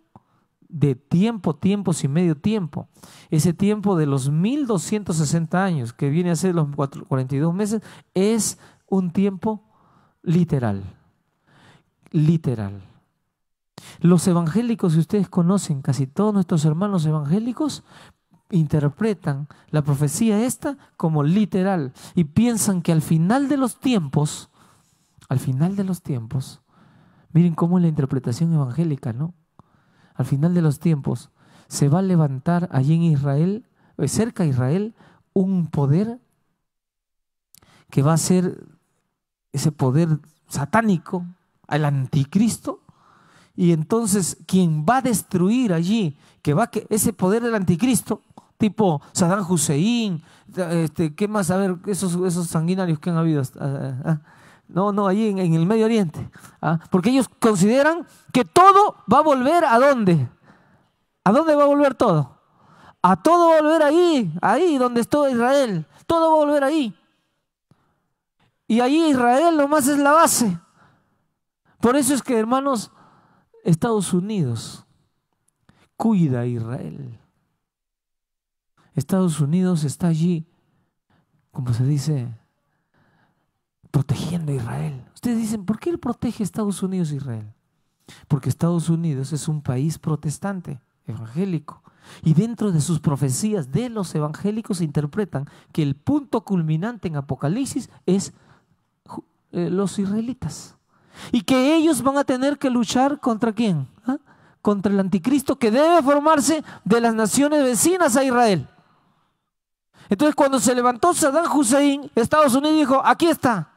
de tiempos y medio tiempo, ese tiempo de los 1260 años, que viene a ser los 42 meses, es un tiempo literal. Literal. Los evangélicos, si ustedes conocen, casi todos nuestros hermanos evangélicos, interpretan la profecía esta como literal y piensan que al final de los tiempos, miren cómo es la interpretación evangélica, ¿no? Al final de los tiempos se va a levantar allí en Israel, cerca de Israel, un poder que va a ser ese poder satánico, el anticristo, y entonces quien va a destruir allí, ese poder del anticristo, tipo Saddam Hussein, ¿qué más? A ver, esos sanguinarios que han habido. No, allí en el Medio Oriente. Porque ellos consideran que todo va a volver ¿a dónde? ¿A dónde va a volver todo? A todo va a volver ahí donde está Israel. Todo va a volver ahí. Y ahí Israel nomás es la base. Por eso es que, hermanos, Estados Unidos cuida a Israel. Estados Unidos está allí, como se dice, protegiendo a Israel. Ustedes dicen, ¿por qué protege Estados Unidos a Israel? Porque Estados Unidos es un país protestante, evangélico. Y dentro de sus profecías de los evangélicos interpretan que el punto culminante en Apocalipsis es los israelitas. Y que ellos van a tener que luchar ¿contra quién? Contra el anticristo que debe formarse de las naciones vecinas a Israel. Entonces cuando se levantó Saddam Hussein, Estados Unidos dijo, aquí está.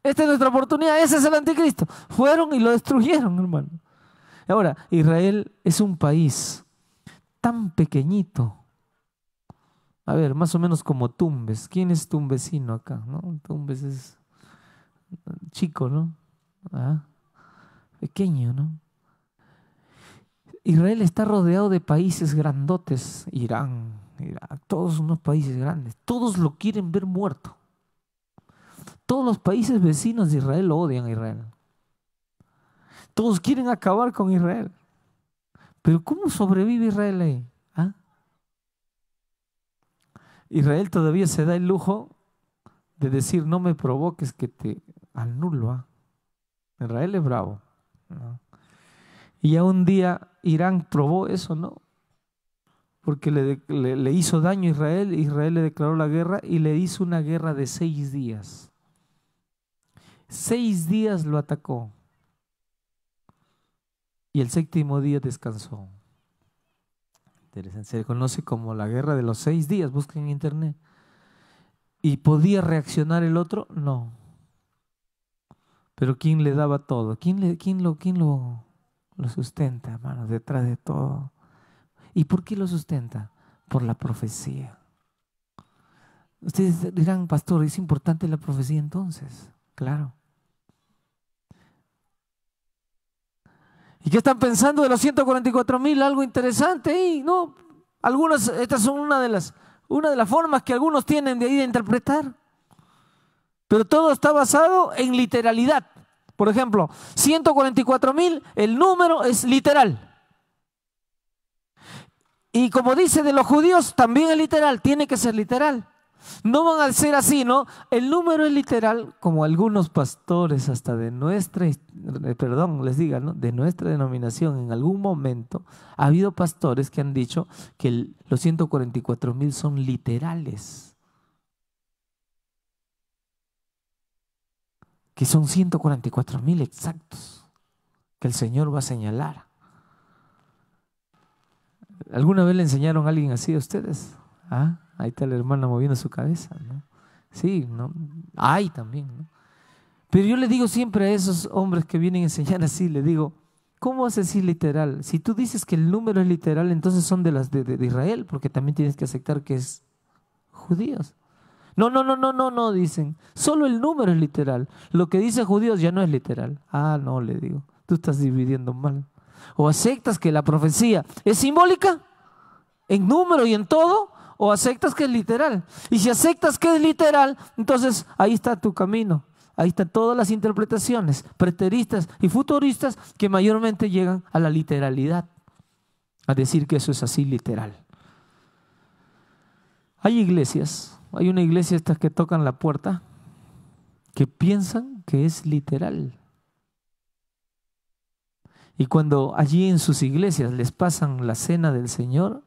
Esta es nuestra oportunidad, ese es el anticristo. Fueron y lo destruyeron, hermano. Ahora, Israel es un país tan pequeñito. A ver, más o menos como Tumbes. ¿Quién es tu vecino acá? ¿No? Tumbes es chico, ¿no? Pequeño, ¿no? Israel está rodeado de países grandotes, Irán, Irak, todos unos países grandes. Todos lo quieren ver muerto. Todos los países vecinos de Israel lo odian a Israel. Todos quieren acabar con Israel. Pero ¿cómo sobrevive Israel ahí? Israel todavía se da el lujo de decir, no me provoques que te anulo. Israel es bravo, ¿no? Y ya un día Irán probó eso, ¿no? Porque le hizo daño a Israel. Israel le declaró la guerra y le hizo una guerra de 6 días. 6 días lo atacó. Y el 7º día descansó. Interesante. Se conoce como la guerra de los 6 días. Busquen en internet. ¿Y podía reaccionar el otro? No. Pero ¿quién le daba todo? ¿Quién lo sustenta, hermanos, detrás de todo? ¿Y por qué lo sustenta? Por la profecía. Ustedes dirán, pastor, ¿es importante la profecía entonces? Claro. ¿Y qué están pensando de los 144,000? Algo interesante. Y no, estas son una de las formas que algunos tienen de ahí de interpretar. Pero todo está basado en literalidad. Por ejemplo, 144,000, el número es literal. Y como dice de los judíos, también es literal, tiene que ser literal. No van a ser así, ¿no? El número es literal, como algunos pastores hasta de nuestra, les diga, ¿no? De nuestra denominación, en algún momento ha habido pastores que han dicho que los 144,000 son literales. Que son 144,000 exactos, que el Señor va a señalar. ¿Alguna vez le enseñaron a alguien así a ustedes? ¿Ah? Ahí está la hermana moviendo su cabeza, ¿no? Sí, ¿no? Hay también, ¿no? Pero yo le digo siempre a esos hombres que vienen a enseñar así, le digo, ¿cómo vas a decir literal? Si tú dices que el número es literal, entonces son de las de Israel, porque también tienes que aceptar que es judíos. No, dicen, solo el número es literal. Lo que dice judíos ya no es literal. Ah, no, le digo, tú estás dividiendo mal. O aceptas que la profecía es simbólica, en número y en todo, o aceptas que es literal. Y si aceptas que es literal, entonces ahí está tu camino. Ahí están todas las interpretaciones preteristas y futuristas que mayormente llegan a la literalidad, a decir que eso es así literal. Hay iglesias, hay una iglesia estas que tocan la puerta, que piensan que es literal. Y cuando allí en sus iglesias les pasan la cena del Señor,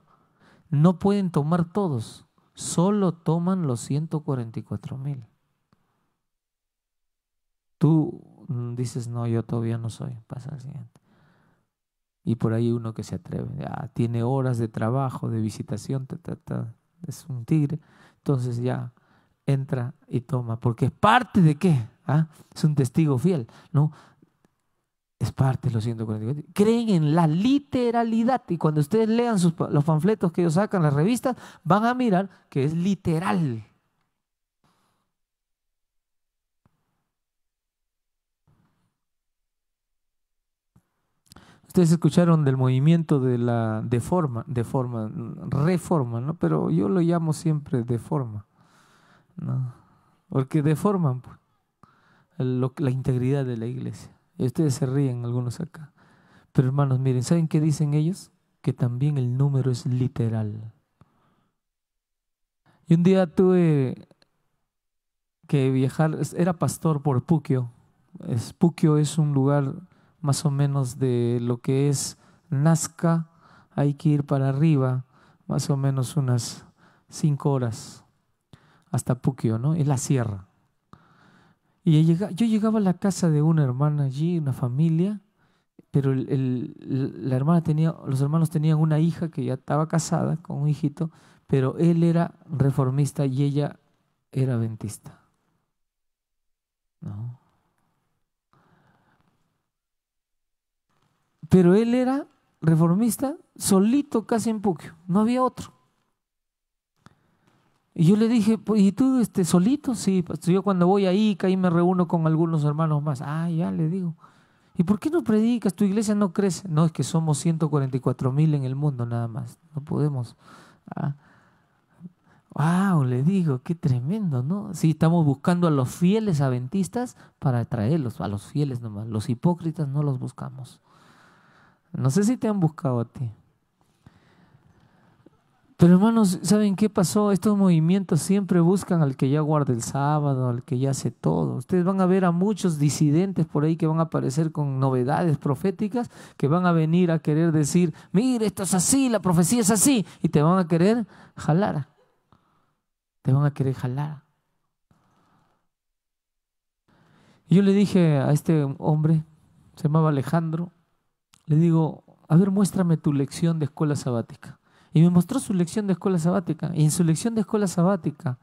no pueden tomar todos, solo toman los 144,000. Tú dices, no, yo todavía no soy, pasa al siguiente. Y por ahí uno que se atreve, tiene horas de trabajo, de visitación, es un tigre, entonces ya entra y toma, porque es parte de qué, es un testigo fiel, ¿no? Es parte de los 144. Creen en la literalidad y cuando ustedes lean los panfletos que ellos sacan, las revistas, van a mirar que es literal. Ustedes escucharon del movimiento de la reforma, ¿no? Pero yo lo llamo siempre deforma, ¿no? Porque deforman la integridad de la iglesia. Y ustedes se ríen algunos acá. Pero hermanos, miren, ¿saben qué dicen ellos? Que también el número es literal. Y un día tuve que viajar, era pastor por Puquio. Puquio es un lugar más o menos de lo que es Nazca, hay que ir para arriba, más o menos unas 5 horas hasta Puquio, ¿no? Es la sierra. Y yo llegaba a la casa de una hermana allí, una familia, pero la hermana los hermanos tenían una hija que ya estaba casada con un hijito, pero él era reformista y ella era adventista, ¿no? Pero él era reformista solito casi en Puquio, no había otro. Y yo le dije, ¿y tú solito? Sí, yo cuando voy a Ica ahí me reúno con algunos hermanos más. Ah, ya le digo. ¿Y por qué no predicas? Tu iglesia no crece. No, es que somos 144,000 en el mundo nada más. No podemos. Wow, le digo, qué tremendo, ¿no? Sí, estamos buscando a los fieles adventistas para traerlos, a los fieles nomás. Los hipócritas no los buscamos. No sé si te han buscado a ti. Pero hermanos, ¿saben qué pasó? Estos movimientos siempre buscan al que ya guarda el sábado, al que ya hace todo. Ustedes van a ver a muchos disidentes por ahí que van a aparecer con novedades proféticas, que van a venir a querer decir, mire, esto es así, la profecía es así, y te van a querer jalar. Te van a querer jalar. Y yo le dije a este hombre, se llamaba Alejandro, le digo, a ver, muéstrame tu lección de escuela sabática. Y me mostró su lección de escuela sabática. Y en su lección de escuela sabática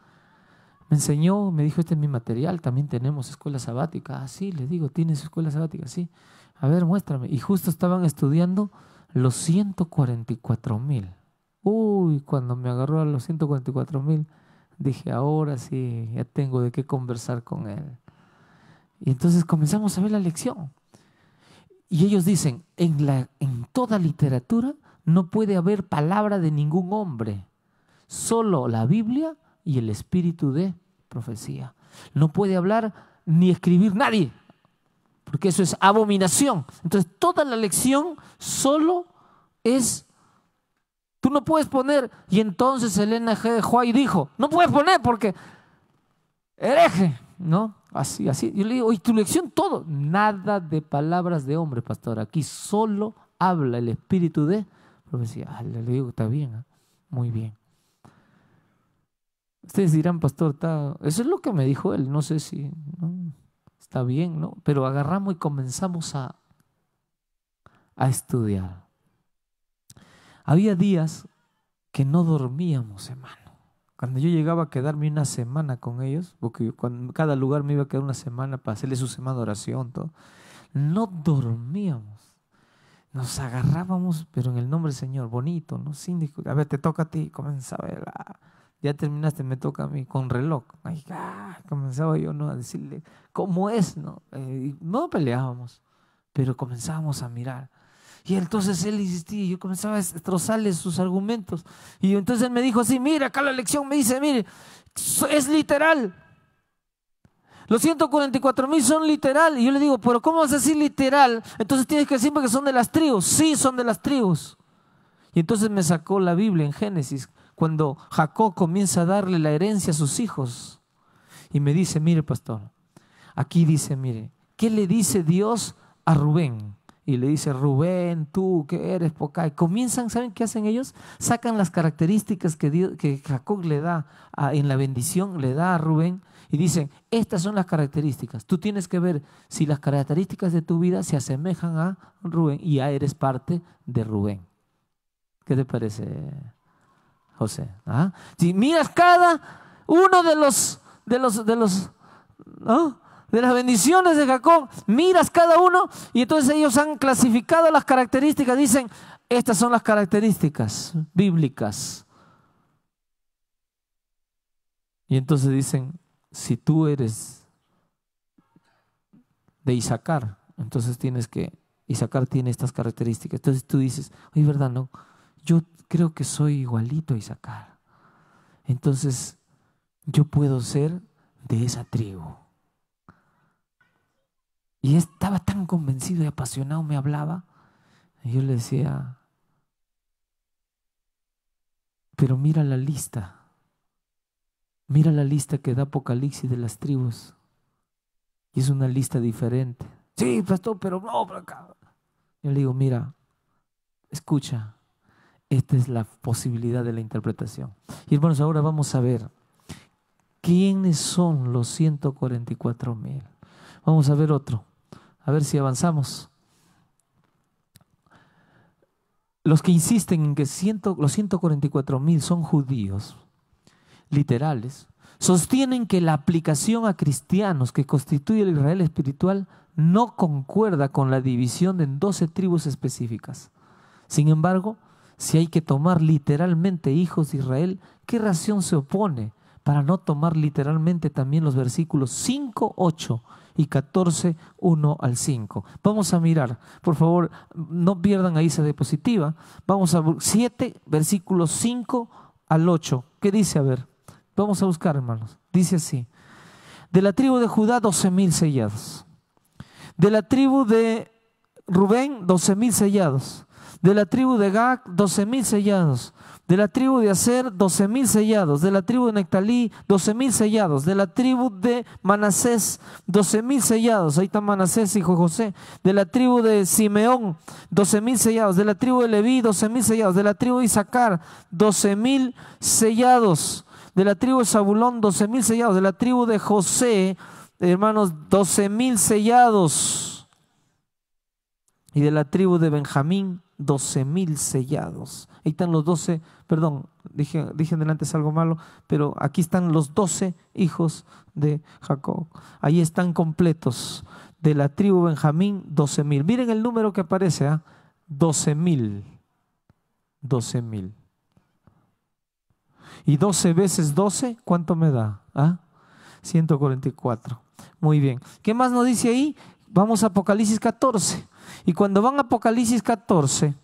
me enseñó, me dijo, este es mi material, también tenemos escuela sabática. Ah, sí, le digo, ¿tienes escuela sabática? Sí. A ver, muéstrame. Y justo estaban estudiando los 144,000. Uy, cuando me agarró a los 144,000, Dije, ahora sí, ya tengo de qué conversar con él. Y entonces comenzamos a ver la lección. Y ellos dicen, en toda literatura no puede haber palabra de ningún hombre, solo la Biblia y el espíritu de profecía. No puede hablar ni escribir nadie, porque eso es abominación. Entonces toda la lección solo es, tú no puedes poner, y entonces Elena G. White dijo, no puedes poner porque hereje, ¿no? Así. Yo le digo, oye, tu lección todo, nada de palabras de hombre, pastor, aquí solo habla el espíritu de profecía. Le digo, está bien, ¿eh? Muy bien. Ustedes dirán, pastor, eso es lo que me dijo él, no sé si ¿no? Está bien, ¿no? Pero agarramos y comenzamos a estudiar. Había días que no dormíamos, hermano. Cuando yo llegaba a quedarme una semana con ellos, porque en cada lugar me iba a quedar una semana para hacerle su semana de oración, todo, no dormíamos. Nos agarrábamos, pero en el nombre del Señor, bonito, ¿no? Sin discutir. A ver, te toca a ti, comenzaba a ver, ya terminaste, me toca a mí, con reloj. Ay, comenzaba yo, ¿no? A decirle, ¿cómo es? ¿No? No peleábamos, pero comenzábamos a mirar. Y entonces él insistía, y yo comenzaba a destrozarle sus argumentos. Y entonces él me dijo así, mira, acá la lección me dice, mire, es literal. Los 144,000 son literal. Y yo le digo, pero ¿cómo vas a decir literal? Entonces tienes que decir que son de las tribus. Sí, son de las tribus. Y entonces me sacó la Biblia en Génesis, cuando Jacob comienza a darle la herencia a sus hijos. Y me dice, mire pastor, aquí dice, mire, ¿qué le dice Dios a Rubén? Y le dice, Rubén, tú que eres poca. Y comienzan, ¿saben qué hacen ellos? Sacan las características que Jacob le da en la bendición, le da a Rubén. Y dicen, estas son las características. Tú tienes que ver si las características de tu vida se asemejan a Rubén y ya eres parte de Rubén. ¿Qué te parece, José? ¿Ah? Si miras cada uno de las bendiciones de Jacob, miras cada uno y entonces ellos han clasificado las características, dicen, estas son las características bíblicas. Y entonces dicen, si tú eres de Isaacar, entonces Isaacar tiene estas características. Entonces tú dices, oye, ¿verdad? No, yo creo que soy igualito a Isaacar. Entonces yo puedo ser de esa tribu. Y estaba tan convencido y apasionado, me hablaba. Y yo le decía, pero mira la lista que da Apocalipsis de las tribus. Y es una lista diferente. Sí, pastor, pero no, por acá. Yo le digo, mira, escucha, esta es la posibilidad de la interpretación. Y hermanos, ahora vamos a ver quiénes son los 144,000. Vamos a ver otro. A ver si avanzamos. Los que insisten en que los 144,000 son judíos literales, sostienen que la aplicación a cristianos que constituye el Israel espiritual no concuerda con la división en 12 tribus específicas. Sin embargo, si hay que tomar literalmente hijos de Israel, ¿qué razón se opone para no tomar literalmente también los versículos 5, 8 y 14, 1 al 5? Vamos a mirar, por favor, no pierdan ahí esa diapositiva. Vamos a 7, versículos 5 al 8. ¿Qué dice? A ver, vamos a buscar, hermanos. Dice así: de la tribu de Judá, 12,000 sellados. De la tribu de Rubén, 12,000 sellados. De la tribu de Gad, 12,000 sellados. De la tribu de Aser, 12,000 sellados. De la tribu de Nectalí, 12,000 sellados. De la tribu de Manasés, 12,000 sellados. Ahí está Manasés, hijo de José. De la tribu de Simeón, 12,000 sellados. De la tribu de Leví, 12,000 sellados. De la tribu de Isaacar, 12,000 sellados. De la tribu de Zabulón, 12,000 sellados. De la tribu de José, hermanos, 12,000 sellados. Y de la tribu de Benjamín, 12,000 sellados. Ahí están los 12, perdón, dije delante es algo malo, pero aquí están los 12 hijos de Jacob. Ahí están completos. De la tribu Benjamín, 12,000. Miren el número que aparece, 12,000. 12,000. Y 12 veces 12, ¿cuánto me da? 144. Muy bien. ¿Qué más nos dice ahí? Vamos a Apocalipsis 14. Y cuando van a Apocalipsis 14,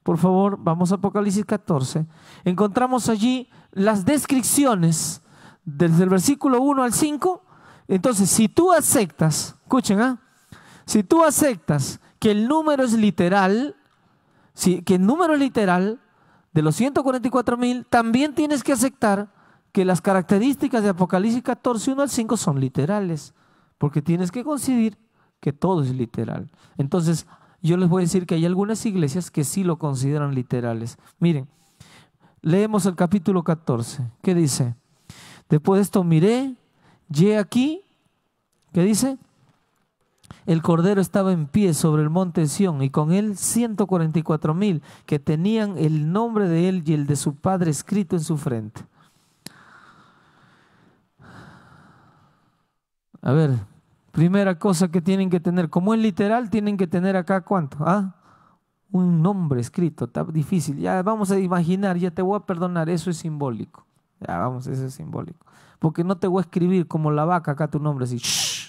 por favor, vamos a Apocalipsis 14, encontramos allí las descripciones desde el versículo 1 al 5. Entonces, si tú aceptas, escuchen, si tú aceptas que el número es literal, que el número es literal de los 144,000, también tienes que aceptar que las características de Apocalipsis 14, 1 al 5 son literales, porque tienes que considerar que todo es literal. Entonces, yo les voy a decir que hay algunas iglesias que sí lo consideran literales. Miren, leemos el capítulo 14. ¿Qué dice? Después de esto miré, y aquí, ¿qué dice? El Cordero estaba en pie sobre el monte Sión y con él 144,000 que tenían el nombre de él y el de su padre escrito en su frente. A ver, primera cosa que tienen que tener, como es literal, tienen que tener acá ¿cuánto? Un nombre escrito, está difícil. Ya vamos a imaginar, ya te voy a perdonar, eso es simbólico. Ya vamos, eso es simbólico. Porque no te voy a escribir como la vaca acá tu nombre, así,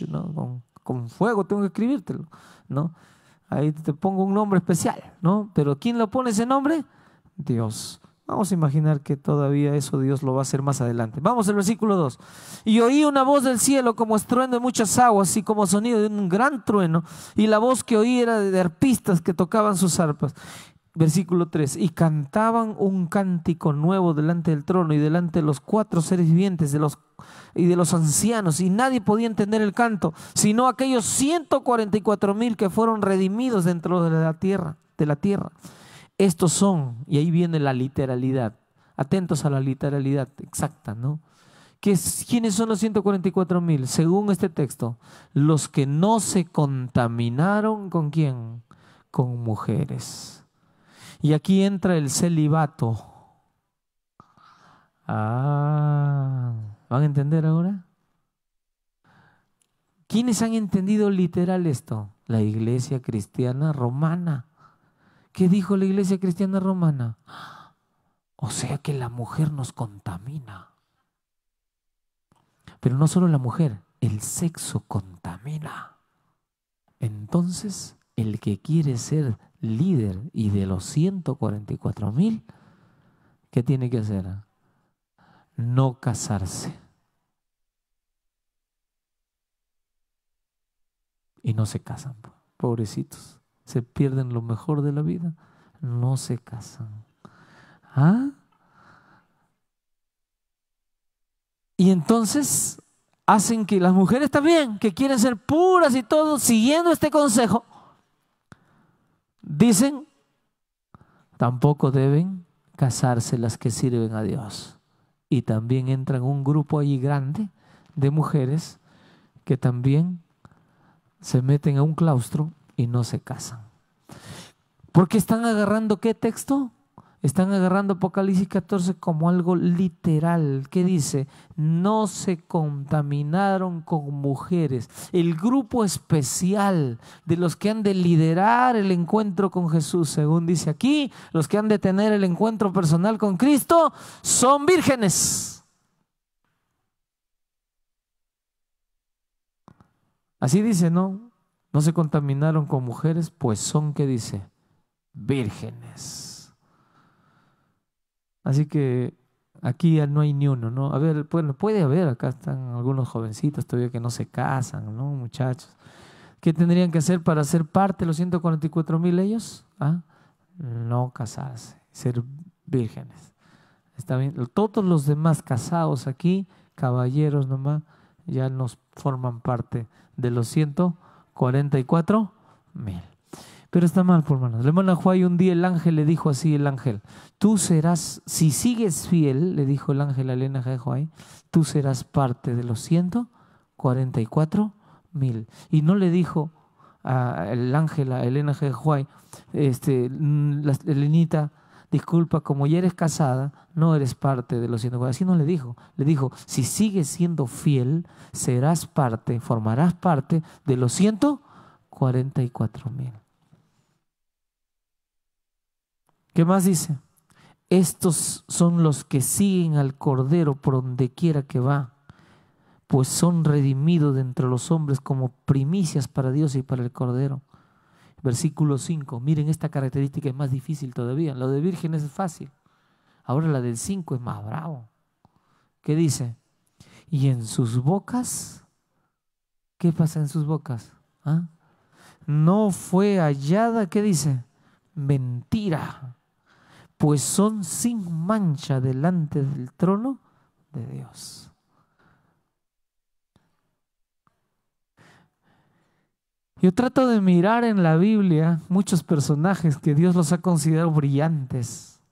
¿no? Con fuego tengo que escribírtelo, ¿no? Ahí te pongo un nombre especial, ¿no? Pero ¿quién lo pone ese nombre? Dios. Vamos a imaginar que todavía eso Dios lo va a hacer más adelante. Vamos al versículo 2. Y oí una voz del cielo como estruendo de muchas aguas y como sonido de un gran trueno. Y la voz que oí era de arpistas que tocaban sus arpas. Versículo 3. Y cantaban un cántico nuevo delante del trono y delante de los 4 seres vivientes y de los ancianos. Y nadie podía entender el canto, sino aquellos 144,000 que fueron redimidos dentro de la tierra. Estos son, y ahí viene la literalidad, atentos a la literalidad exacta, ¿no? ¿Quiénes son los 144,000? Según este texto, los que no se contaminaron ¿con quién? Con mujeres. Y aquí entra el celibato. ¿Van a entender ahora? ¿Quiénes han entendido literal esto? La Iglesia Cristiana Romana. ¿Qué dijo la Iglesia Cristiana Romana? O sea que la mujer nos contamina. Pero no solo la mujer, el sexo contamina. Entonces, el que quiere ser líder y de los 144,000, ¿qué tiene que hacer? No casarse. Y no se casan, pobrecitos. Se pierden lo mejor de la vida, no se casan. Y entonces hacen que las mujeres también, que quieren ser puras y todo, siguiendo este consejo, dicen, tampoco deben casarse las que sirven a Dios. Y también entran un grupo allí grande de mujeres que también se meten a un claustro y no se casan. Porque están agarrando ¿qué texto? Están agarrando Apocalipsis 14 como algo literal. ¿Qué dice? No se contaminaron con mujeres. El grupo especial de los que han de liderar el encuentro con Jesús, según dice aquí, los que han de tener el encuentro personal con Cristo, son vírgenes. Así dice, ¿no? No se contaminaron con mujeres, pues son, ¿qué dice? Vírgenes. Así que aquí ya no hay ni uno, ¿no? A ver, bueno, puede haber, acá están algunos jovencitos todavía que no se casan, ¿no? Muchachos. ¿Qué tendrían que hacer para ser parte de los 144,000 ellos? No casarse, ser vírgenes. Está bien. Todos los demás casados aquí, caballeros nomás, ya nos forman parte de los 144,000. Pero está mal, por hermanos. Le hermano Juan, un día el ángel le dijo así, tú serás, si sigues fiel, le dijo el ángel a Elena de Juan, tú serás parte de los 144,000. Y no le dijo el ángel a Elena de Juan, Elenita, disculpa, como ya eres casada, no eres parte de los 144,000. Así no le dijo. Le dijo, si sigues siendo fiel, serás parte, formarás parte de los 144,000. ¿Qué más dice? estos son los que siguen al Cordero por donde quiera que va, pues son redimidos de entre los hombres como primicias para Dios y para el Cordero. Versículo 5, miren, esta característica es más difícil todavía. Lo de vírgenes es fácil. Ahora la del 5 es más bravo. ¿Qué dice? Y en sus bocas, ¿qué pasa en sus bocas? ¿Ah? No fue hallada, ¿qué dice? Mentira, pues son sin mancha delante del trono de Dios. Yo trato de mirar en la Biblia muchos personajes que Dios los ha considerado brillantes.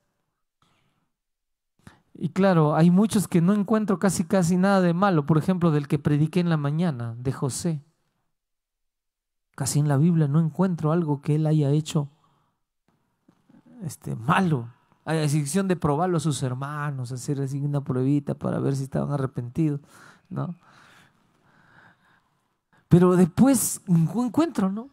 Y claro, hay muchos que no encuentro casi nada de malo. Por ejemplo, del que prediqué en la mañana, de José. Casi en la Biblia no encuentro algo que él haya hecho malo. A excepción de probarlo a sus hermanos, hacer así una pruebita para ver si estaban arrepentidos, ¿no? Pero después encuentro, ¿no?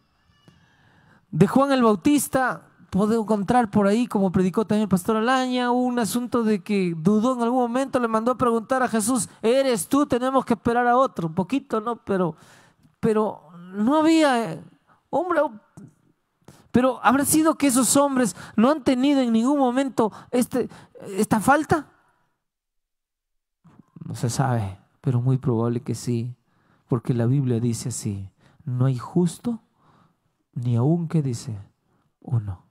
De Juan el Bautista puedo encontrar por ahí, como predicó también el pastor Alaña, un asunto de que dudó en algún momento, le mandó a preguntar a Jesús, ¿eres tú? Tenemos que esperar a otro, un poquito, ¿no? Pero no había hombre. Pero ¿habrá sido que esos hombres no han tenido en ningún momento esta falta? No se sabe, pero muy probable que sí. Porque la Biblia dice así, no hay justo, ni aún, ¿qué dice? Uno.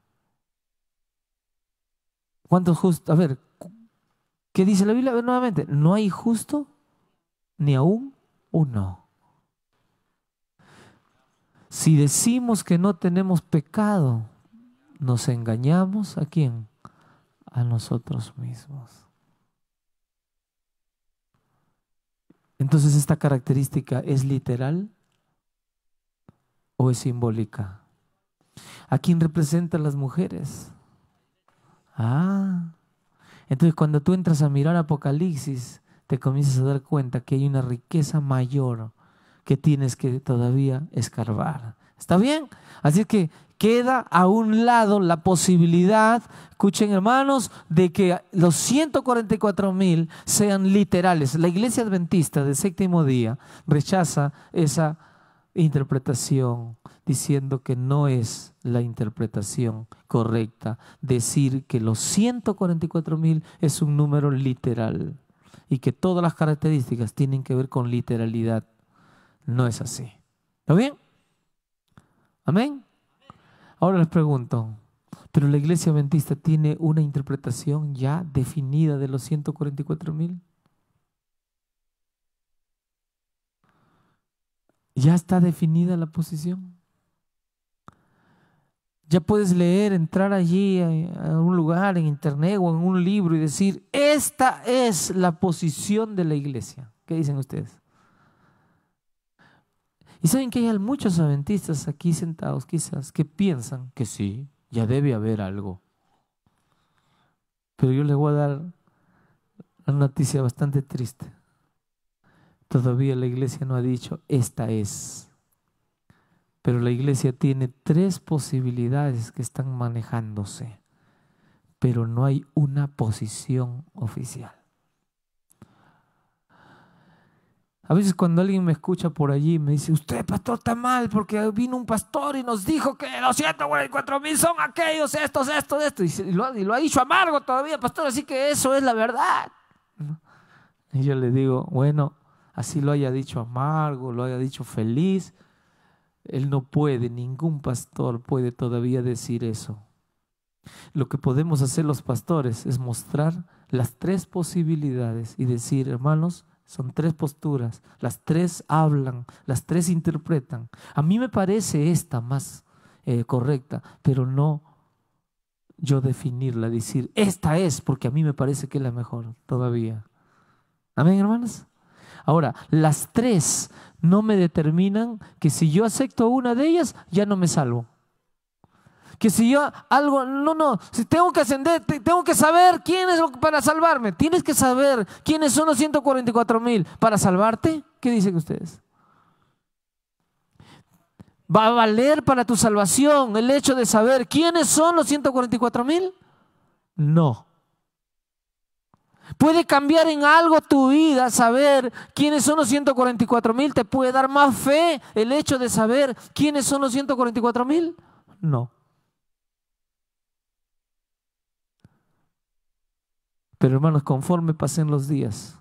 ¿Cuántos justos? A ver, ¿qué dice la Biblia? A ver, nuevamente, no hay justo, ni aún uno. Si decimos que no tenemos pecado, nos engañamos, ¿a quién? A nosotros mismos. Entonces, ¿esta característica es literal o es simbólica? ¿A quién representan las mujeres? Entonces cuando tú entras a mirar Apocalipsis, te comienzas a dar cuenta que hay una riqueza mayor que tienes que todavía escarbar. ¿Está bien? Así que queda a un lado la posibilidad, escuchen hermanos, de que los 144,000 sean literales. La Iglesia Adventista del Séptimo Día rechaza esa interpretación, diciendo que no es la interpretación correcta decir que los 144,000 es un número literal y que todas las características tienen que ver con literalidad. No es así. ¿Está bien? ¿Amén? Ahora les pregunto, ¿pero la Iglesia Adventista tiene una interpretación ya definida de los 144,000? ¿Ya está definida la posición? Ya puedes leer, entrar allí a un lugar en internet o en un libro y decir, esta es la posición de la iglesia. ¿Qué dicen ustedes? Y saben que hay muchos adventistas aquí sentados quizás que piensan que sí, ya debe haber algo. Pero yo les voy a dar una noticia bastante triste. Todavía la iglesia no ha dicho, esta es. Pero la iglesia tiene 3 posibilidades que están manejándose, pero no hay una posición oficial. A veces cuando alguien me escucha por allí me dice, usted pastor está mal porque vino un pastor y nos dijo que los 144,000 son aquellos, estos. Y lo ha dicho amargo todavía, pastor, así que eso es la verdad. Y yo le digo, bueno, así lo haya dicho amargo, lo haya dicho feliz, él no puede, ningún pastor puede todavía decir eso. Lo que podemos hacer los pastores es mostrar las 3 posibilidades y decir, hermanos, son 3 posturas, las 3 hablan, las 3 interpretan. A mí me parece esta más correcta, pero no yo definirla, decir, esta es, porque a mí me parece que es la mejor todavía. ¿Amén, hermanos? Ahora, las 3 no me determinan que si yo acepto una de ellas, ya no me salvo. Que si yo algo, si tengo que ascender, tengo que saber quién es para salvarme. Tienes que saber quiénes son los 144,000 para salvarte. ¿Qué dicen ustedes? ¿Va a valer para tu salvación el hecho de saber quiénes son los 144,000? No. Puede cambiar en algo tu vida, saber quiénes son los 144,000. ¿Te puede dar más fe el hecho de saber quiénes son los 144,000? No. Pero hermanos, conforme pasen los días,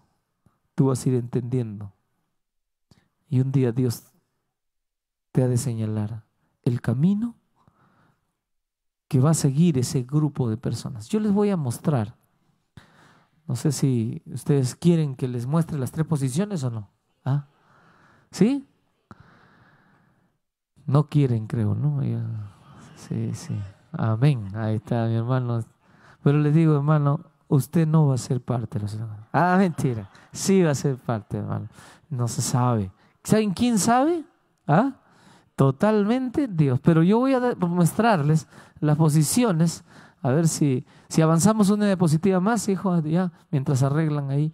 tú vas a ir entendiendo. Y un día Dios te ha de señalar el camino que va a seguir ese grupo de personas. Yo les voy a mostrar. No sé si ustedes quieren que les muestre las 3 posiciones o no. ¿Ah? ¿Sí? No quieren, creo, ¿no? Sí, sí. Amén. Ahí está, mi hermano. Pero les digo, hermano, usted no va a ser parte de los hermanos. Ah, mentira. Sí va a ser parte, hermano. No se sabe. ¿Saben quién sabe? ¿Ah? Totalmente Dios. Pero yo voy a mostrarles las posiciones. A ver si avanzamos una diapositiva más, hijo, ya, mientras arreglan ahí.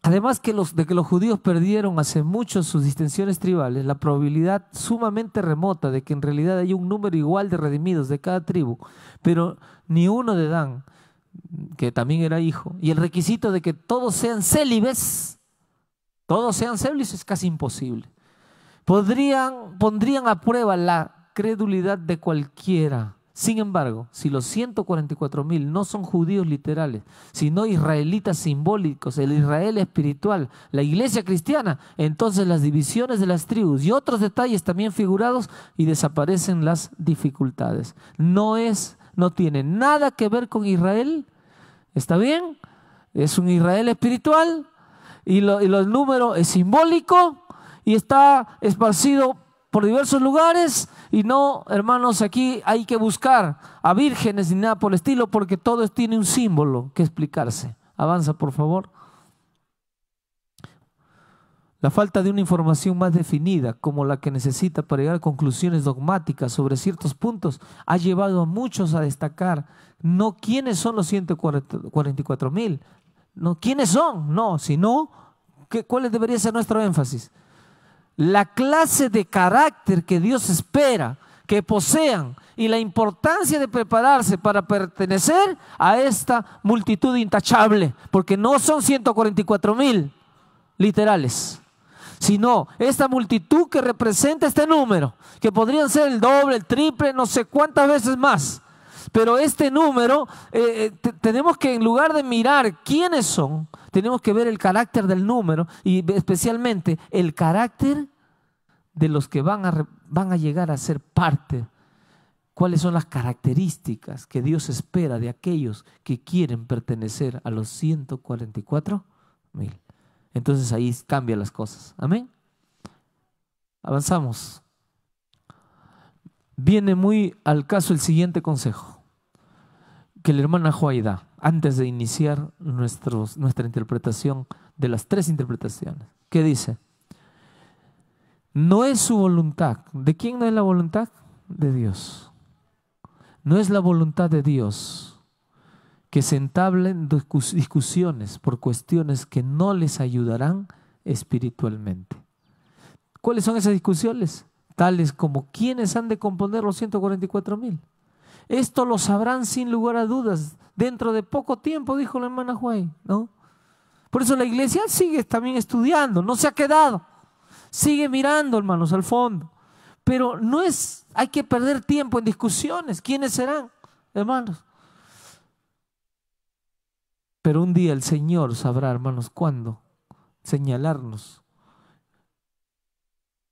Además de que los judíos perdieron hace mucho sus distinciones tribales, la probabilidad sumamente remota de que en realidad haya un número igual de redimidos de cada tribu, pero ni uno de Dan, que también era hijo, y el requisito de que todos sean célibes es casi imposible. Pondrían a prueba la credulidad de cualquiera. Sin embargo, si los 144,000 no son judíos literales, sino israelitas simbólicos, el Israel espiritual, la iglesia cristiana, entonces las divisiones de las tribus y otros detalles también figurados y desaparecen las dificultades. No tiene nada que ver con Israel, ¿está bien? Es un Israel espiritual y el número es simbólico y está esparcido por diversos lugares. Y no, hermanos, aquí hay que buscar a vírgenes ni nada por el estilo, porque todo tiene un símbolo que explicarse. Avanza, por favor. La falta de una información más definida, como la que necesita para llegar a conclusiones dogmáticas sobre ciertos puntos, ha llevado a muchos a destacar no quiénes son los 144,000, no quiénes son, no, sino cuál debería ser nuestro énfasis. La clase de carácter que Dios espera que posean y la importancia de prepararse para pertenecer a esta multitud intachable, porque no son 144,000 literales, sino esta multitud que representa este número, que podrían ser el doble, el triple, no sé cuántas veces más. Pero este número, tenemos que, en lugar de mirar quiénes son, tenemos que ver el carácter del número y especialmente el carácter de los que van a llegar a ser parte. ¿Cuáles son las características que Dios espera de aquellos que quieren pertenecer a los 144,000? Entonces ahí cambian las cosas. Amén. Avanzamos. Viene muy al caso el siguiente consejo que la hermana Joy da antes de iniciar nuestra interpretación de las 3 interpretaciones. ¿Qué dice? No es su voluntad. ¿De quién no es la voluntad? De Dios. No es la voluntad de Dios que se entablen discusiones por cuestiones que no les ayudarán espiritualmente. ¿Cuáles son esas discusiones? Tales como ¿quiénes han de componer los 144,000? Esto lo sabrán sin lugar a dudas dentro de poco tiempo, dijo la hermana Joy, ¿no? Por eso la iglesia sigue también estudiando, no se ha quedado. Sigue mirando, hermanos, al fondo. Pero hay que perder tiempo en discusiones. ¿Quiénes serán, hermanos? Pero un día el Señor sabrá, hermanos, cuándo señalarnos.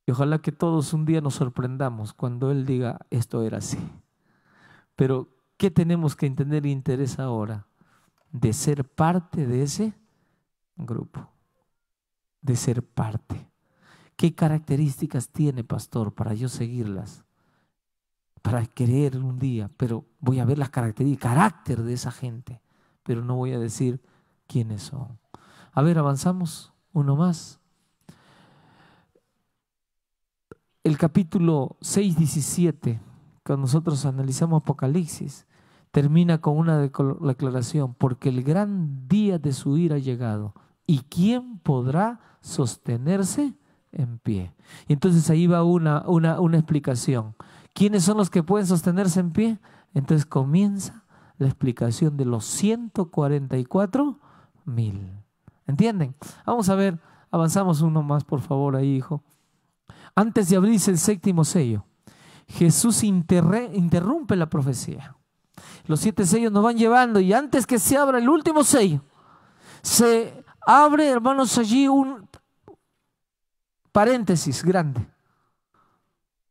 Y ojalá que todos un día nos sorprendamos cuando Él diga, esto era así. Pero, ¿qué tenemos que entender y interesa ahora? De ser parte de ese grupo. De ser parte. ¿Qué características tiene, pastor, para yo seguirlas? Para querer un día, pero voy a ver las características, carácter de esa gente, pero no voy a decir quiénes son. A ver, avanzamos, uno más. El capítulo 6:17, cuando nosotros analizamos Apocalipsis, termina con una declaración, porque el gran día de su ira ha llegado, ¿y quién podrá sostenerse en pie? Y entonces ahí va una explicación. ¿Quiénes son los que pueden sostenerse en pie? Entonces comienza la explicación de los 144 ¿Entienden? Vamos a ver, avanzamos uno más, por favor, ahí, hijo. Antes de abrirse el séptimo sello, Jesús interrumpe la profecía. Los 7 sellos nos van llevando y antes que se abra el último sello, se abre, hermanos, allí un paréntesis grande.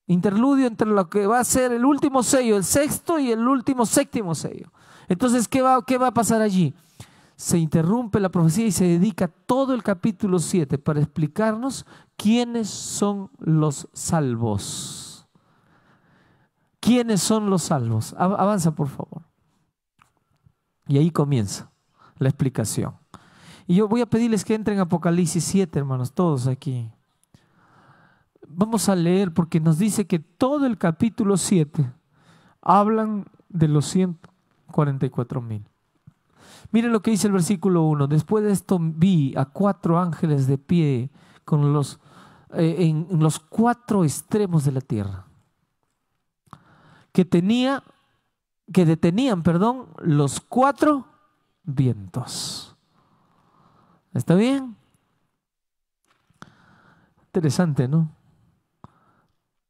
Interludio entre lo que va a ser el último sello, el sexto y el último séptimo sello. Entonces, ¿qué va a pasar allí? Se interrumpe la profecía y se dedica todo el capítulo 7 para explicarnos quiénes son los salvos. ¿Quiénes son los salvos? Avanza, por favor. Y ahí comienza la explicación. Y yo voy a pedirles que entren a Apocalipsis 7, hermanos, todos aquí. Vamos a leer porque nos dice que todo el capítulo 7 hablan de los 144,000. Miren lo que dice el versículo 1. Después de esto vi a 4 ángeles de pie con en los 4 extremos de la tierra, que detenían los 4 vientos. ¿Está bien? Interesante, ¿no?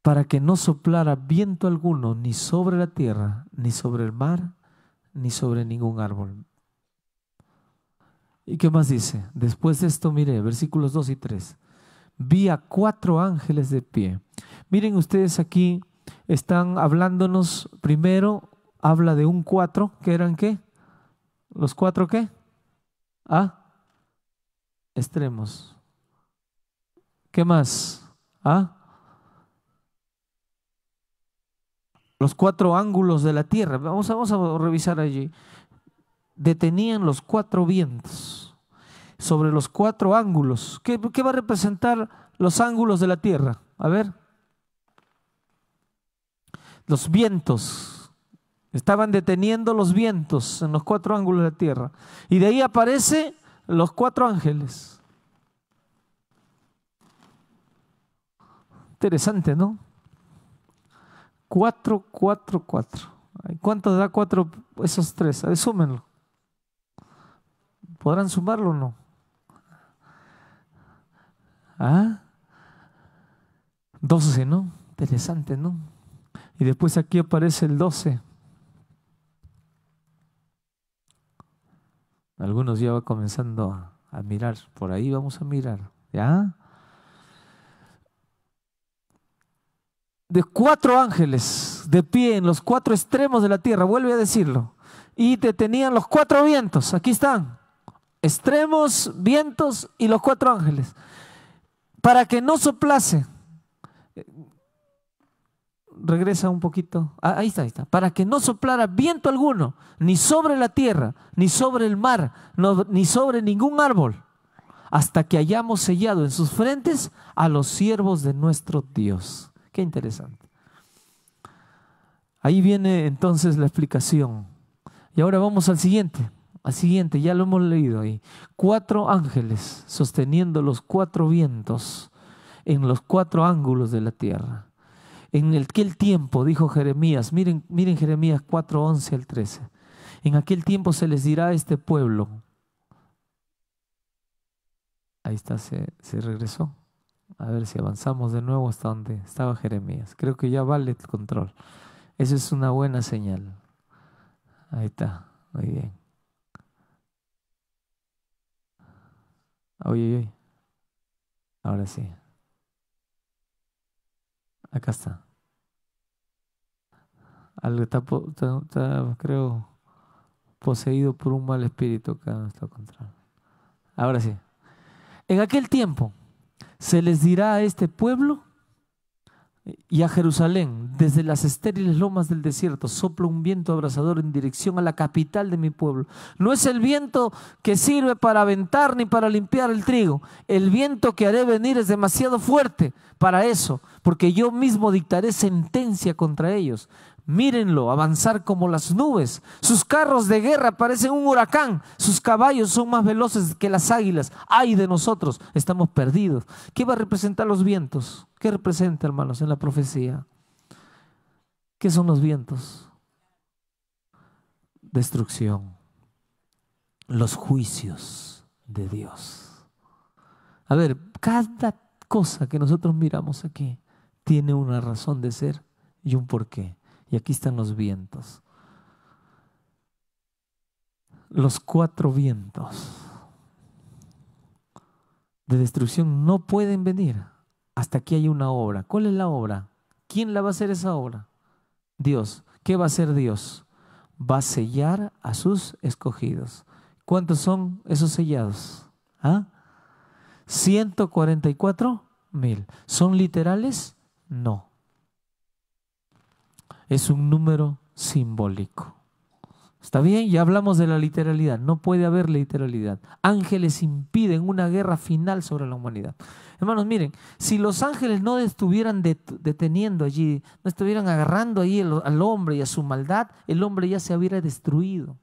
Para que no soplara viento alguno, ni sobre la tierra, ni sobre el mar, ni sobre ningún árbol. ¿Y qué más dice? Después de esto miré, versículos 2 y 3. Vi a 4 ángeles de pie. Miren ustedes aquí, están hablándonos, primero habla de un 4, ¿que eran qué? ¿Los 4 qué? Extremos. ¿Qué más? Los 4 ángulos de la tierra. Vamos a revisar allí. Detenían los 4 vientos sobre los 4 ángulos. ¿Qué va a representar los ángulos de la tierra? A ver. Los vientos. Estaban deteniendo los vientos en los 4 ángulos de la tierra. Y de ahí aparecen los 4 ángeles. Interesante, ¿no? 4, 4, 4. ¿Cuánto da 4 esos 3? A ver, súmenlo. ¿Podrán sumarlo o no? 12, ¿no? Interesante, ¿no? Y después aquí aparece el 12. Algunos ya van comenzando a mirar. Por ahí vamos a mirar. ¿Ya? De 4 ángeles de pie en los 4 extremos de la tierra, vuelve a decirlo, y detenían los 4 vientos. Aquí están, extremos, vientos y los 4 ángeles, para que no soplase. Regresa un poquito. Ahí está. Para que no soplara viento alguno, ni sobre la tierra, ni sobre el mar, ni sobre ningún árbol, hasta que hayamos sellado en sus frentes a los siervos de nuestro Dios. Qué interesante. Ahí viene entonces la explicación. Y ahora vamos al siguiente. Ya lo hemos leído ahí. 4 ángeles sosteniendo los 4 vientos en los 4 ángulos de la tierra. En aquel tiempo, dijo Jeremías, miren Jeremías 4, 11 al 13. En aquel tiempo se les dirá a este pueblo. Ahí está, se regresó. A ver si avanzamos de nuevo hasta donde estaba Jeremías. Creo que ya vale el control. Esa es una buena señal. Ahí está, muy bien. Oye. Ahora sí. Acá está. Algo está creo, poseído por un mal espíritu acá en nuestro control. Ahora sí. En aquel tiempo se les dirá a este pueblo y a Jerusalén, desde las estériles lomas del desierto sopla un viento abrasador en dirección a la capital de mi pueblo. No es el viento que sirve para aventar ni para limpiar el trigo. El viento que haré venir es demasiado fuerte para eso, porque yo mismo dictaré sentencia contra ellos. Mírenlo avanzar como las nubes. Sus carros de guerra parecen un huracán. Sus caballos son más veloces que las águilas. ¡Ay de nosotros! Estamos perdidos. ¿Qué va a representar los vientos? ¿Qué representa, hermanos, en la profecía? ¿Qué son los vientos? Destrucción. Los juicios. de Dios. A ver, cada cosa que nosotros miramos aquí tiene una razón de ser y un porqué. Y aquí están los vientos. Los 4 vientos de destrucción no pueden venir hasta que haya una obra. ¿Cuál es la obra? ¿Quién la va a hacer esa obra? Dios. ¿Qué va a hacer Dios? Va a sellar a sus escogidos. ¿Cuántos son esos sellados? 144,000. ¿Son literales? No. Es un número simbólico. ¿Está bien? Ya hablamos de la literalidad. No puede haber literalidad. Ángeles impiden una guerra final sobre la humanidad. Hermanos, miren, si los ángeles no estuvieran deteniendo allí, no estuvieran agarrando ahí al hombre y a su maldad, el hombre ya se hubiera destruido.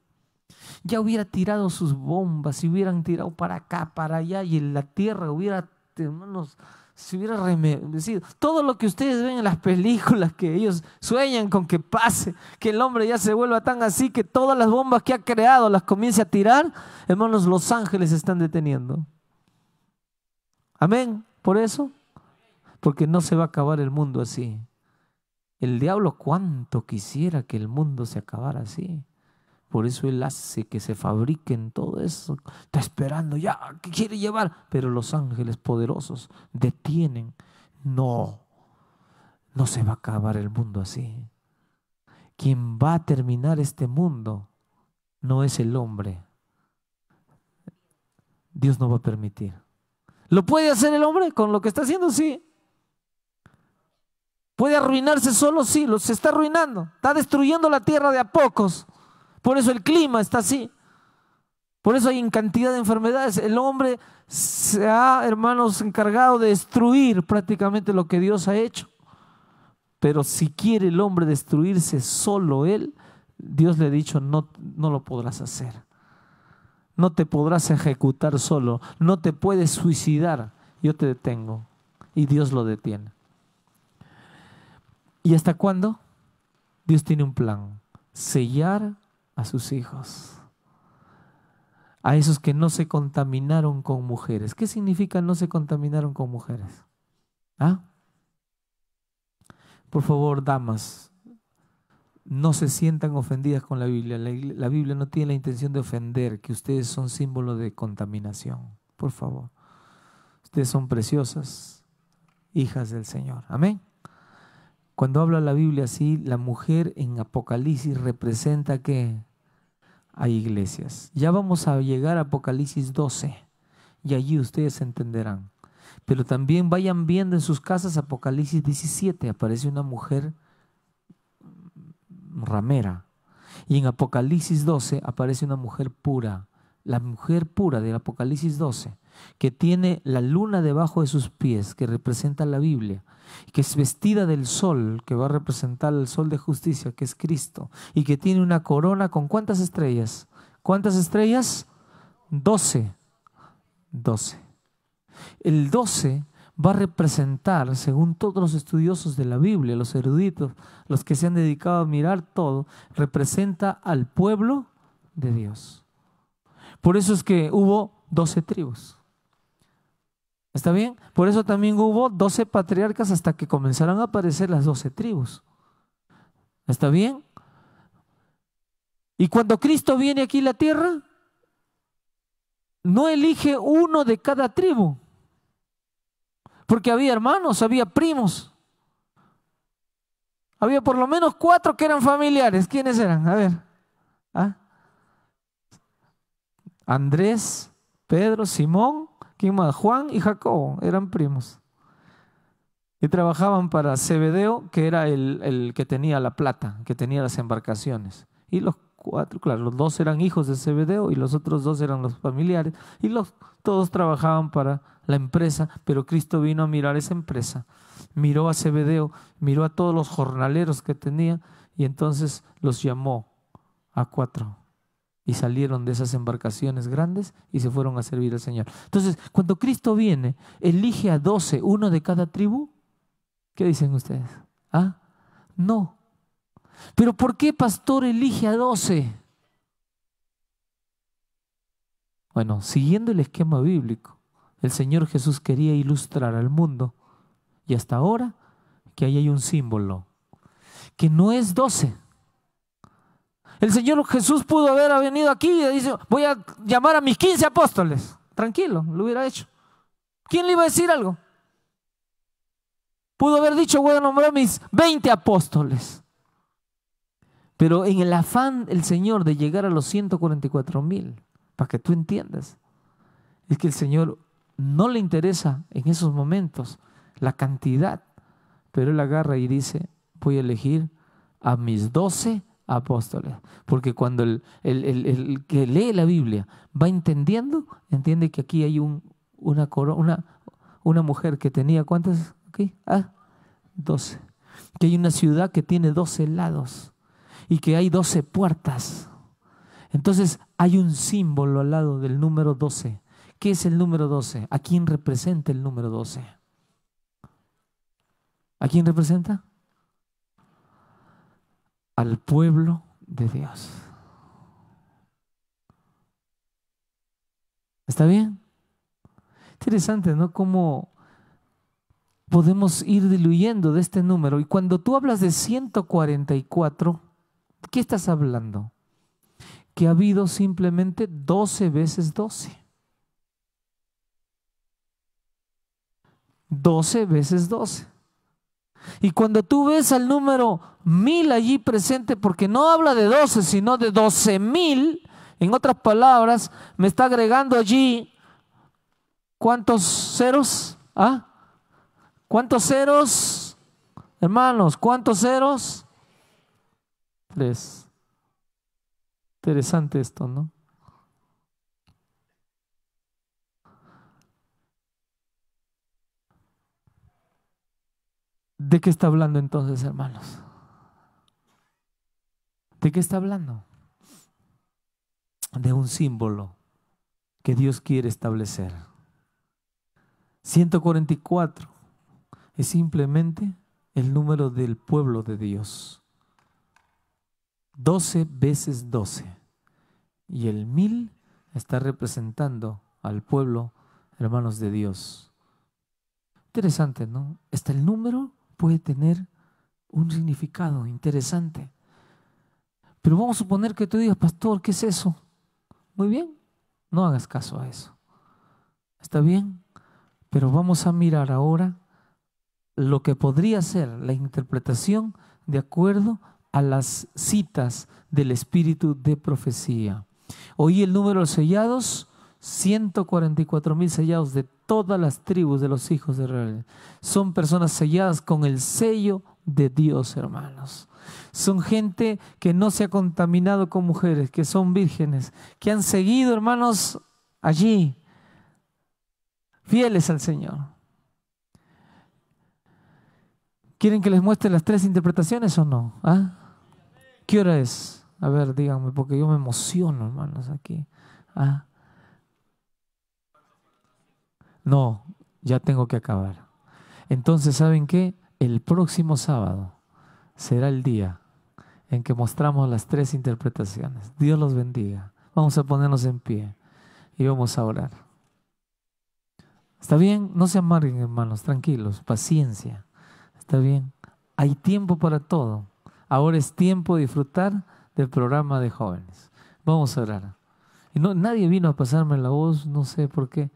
Ya hubiera tirado sus bombas, se hubieran tirado para acá, para allá, y en la tierra hubiera, hermanos, se hubiera remedecido. Todo lo que ustedes ven en las películas, que ellos sueñan con que pase, que el hombre ya se vuelva tan así, que todas las bombas que ha creado las comience a tirar, hermanos, los ángeles se están deteniendo. Amén. ¿Por eso? Porque no se va a acabar el mundo así. El diablo cuánto quisiera que el mundo se acabara así. Por eso él hace que se fabriquen todo eso. Está esperando ya, ¿qué quiere llevar? Pero los ángeles poderosos detienen. No se va a acabar el mundo así. Quien va a terminar este mundo no es el hombre. Dios no va a permitir. ¿Lo puede hacer el hombre con lo que está haciendo? Sí. ¿Puede arruinarse solo? Sí, se está arruinando. Está destruyendo la tierra de a pocos. Por eso el clima está así. Por eso hay en cantidad de enfermedades. El hombre se ha, hermanos, encargado de destruir prácticamente lo que Dios ha hecho. Pero si quiere el hombre destruirse solo él, Dios le ha dicho, no lo podrás hacer. No te podrás ejecutar solo. No te puedes suicidar. Yo te detengo. Y Dios lo detiene. ¿Y hasta cuándo? Dios tiene un plan. Sellar a sus hijos. A esos que no se contaminaron con mujeres. ¿Qué significa no se contaminaron con mujeres? Por favor, damas, no se sientan ofendidas con la Biblia. La Biblia no tiene la intención de ofender, que ustedes son símbolo de contaminación. Por favor. Ustedes son preciosas, hijas del Señor. Amén. Cuando habla la Biblia así, la mujer en Apocalipsis representa que hay iglesias. Ya vamos a llegar a Apocalipsis 12 y allí ustedes entenderán. Pero también vayan viendo en sus casas Apocalipsis 17, aparece una mujer ramera. Y en Apocalipsis 12 aparece una mujer pura. La mujer pura del Apocalipsis 12, que tiene la luna debajo de sus pies, que representa la Biblia, que es vestida del sol, que va a representar el sol de justicia, que es Cristo, y que tiene una corona con ¿cuántas estrellas? ¿Cuántas estrellas? 12. El 12 va a representar, según todos los estudiosos de la Biblia, los eruditos, los que se han dedicado a mirar todo, representa al pueblo de Dios. Por eso es que hubo 12 tribus. ¿Está bien? Por eso también hubo 12 patriarcas hasta que comenzaron a aparecer las 12 tribus. ¿Está bien? Y cuando Cristo viene aquí a la tierra, no elige uno de cada tribu. Porque había hermanos, había primos. Había por lo menos 4 que eran familiares. ¿Quiénes eran? A ver. Andrés, Pedro, Simón, ¿quién más? Juan y Jacobo, eran primos. Y trabajaban para Zebedeo, que era el que tenía la plata, que tenía las embarcaciones. Y los 4, claro, los 2 eran hijos de Zebedeo y los otros 2 eran los familiares. Y todos trabajaban para la empresa, pero Cristo vino a mirar esa empresa. Miró a Zebedeo, miró a todos los jornaleros que tenía y entonces los llamó a 4. Y salieron de esas embarcaciones grandes y se fueron a servir al Señor. Entonces, cuando Cristo viene, elige a 12, uno de cada tribu. ¿Qué dicen ustedes? No. ¿Pero por qué pastor elige a 12? Bueno, siguiendo el esquema bíblico, el Señor Jesús quería ilustrar al mundo, y hasta ahora, que ahí hay un símbolo, que no es 12. El Señor Jesús pudo haber venido aquí y dice, voy a llamar a mis 15 apóstoles. Tranquilo, lo hubiera hecho. ¿Quién le iba a decir algo? Pudo haber dicho, voy a nombrar a mis 20 apóstoles. Pero en el afán el Señor de llegar a los 144,000, para que tú entiendas, es que el Señor no le interesa en esos momentos la cantidad, pero Él agarra y dice, voy a elegir a mis 12 apóstoles. Porque cuando el que lee la Biblia va entendiendo, entiende que aquí hay una mujer que tenía, ¿cuántas? Okay. 12. Que hay una ciudad que tiene 12 lados y que hay 12 puertas. Entonces hay un símbolo al lado del número 12. ¿Qué es el número 12? ¿A quién representa el número 12? ¿A quién representa? Al pueblo de Dios. ¿Está bien? Interesante, ¿no? Cómo podemos ir diluyendo de este número. Y cuando tú hablas de 144, ¿qué estás hablando? Que ha habido simplemente 12 veces 12. 12 veces 12. Y cuando tú ves al número 1000 allí presente, porque no habla de 12, sino de 12,000, en otras palabras, me está agregando allí, ¿cuántos ceros? ¿Cuántos ceros? Hermanos, ¿cuántos ceros? 3. Interesante esto, ¿no? ¿De qué está hablando entonces, hermanos? ¿De qué está hablando? De un símbolo que Dios quiere establecer. 144 es simplemente el número del pueblo de Dios. 12 veces 12. Y el 1000 está representando al pueblo, hermanos de Dios. Interesante, ¿no? Hasta el número puede tener un significado interesante. Pero vamos a suponer que tú digas, pastor, ¿qué es eso? Muy bien, no hagas caso a eso. ¿Está bien? Pero vamos a mirar ahora lo que podría ser la interpretación de acuerdo a las citas del espíritu de profecía. Oí el número de sellados, 144,000 sellados de todas las tribus de los hijos de Israel. Son personas selladas con el sello de Dios, hermanos. Son gente que no se ha contaminado con mujeres, que son vírgenes, que han seguido, hermanos, allí, fieles al Señor. ¿Quieren que les muestre las 3 interpretaciones o no? ¿Qué hora es? A ver, díganme, porque yo me emociono, hermanos, aquí. No, ya tengo que acabar. Entonces, ¿saben qué? El próximo sábado será el día en que mostramos las 3 interpretaciones. Dios los bendiga. Vamos a ponernos en pie y vamos a orar. ¿Está bien? No se amarguen, hermanos, tranquilos, paciencia. ¿Está bien? Hay tiempo para todo. Ahora es tiempo de disfrutar del programa de jóvenes. Vamos a orar. Y nadie vino a pasarme la voz, no sé por qué.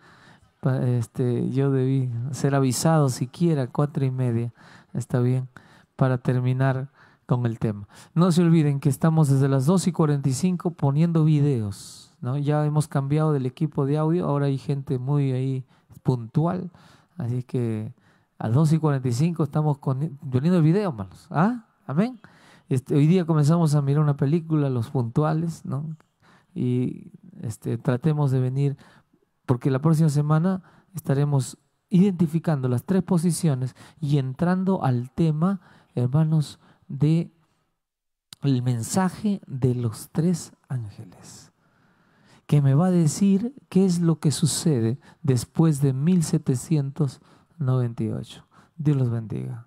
Yo debí ser avisado siquiera 4:30. Está bien, para terminar con el tema. No se olviden que estamos desde las 2:45 poniendo videos, ¿no? Ya hemos cambiado del equipo de audio, ahora hay gente muy ahí puntual, así que a 2:45 estamos poniendo el video, hermanos. Amén. Hoy día comenzamos a mirar una película, los puntuales, ¿no? Y tratemos de venir, porque la próxima semana estaremos identificando las 3 posiciones y entrando al tema, hermanos, de el mensaje de los 3 ángeles, que me va a decir qué es lo que sucede después de 1798. Dios los bendiga.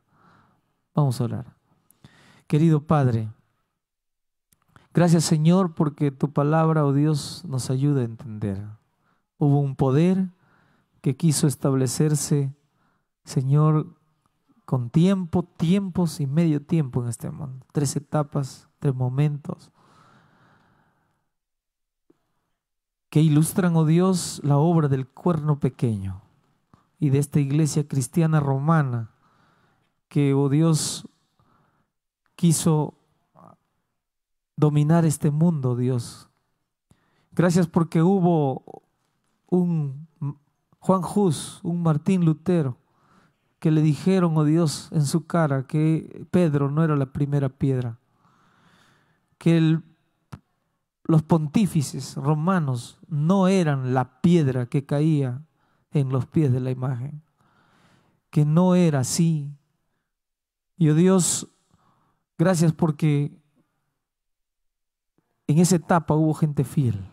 Vamos a orar. Querido Padre, gracias, Señor, porque tu palabra, oh Dios, nos ayuda a entender. hubo un poder que quiso establecerse, Señor, con tiempos y medio tiempo en este mundo. 3 etapas, 3 momentos que ilustran, oh Dios, la obra del cuerno pequeño y de esta iglesia cristiana romana que, oh Dios, quiso dominar este mundo, Dios. Gracias porque hubo un Juan Hus, un Martín Lutero, que le dijeron, oh Dios, en su cara que Pedro no era la primera piedra, que los pontífices romanos no eran la piedra que caía en los pies de la imagen, que no era así. Y oh Dios, gracias porque en esa etapa hubo gente fiel.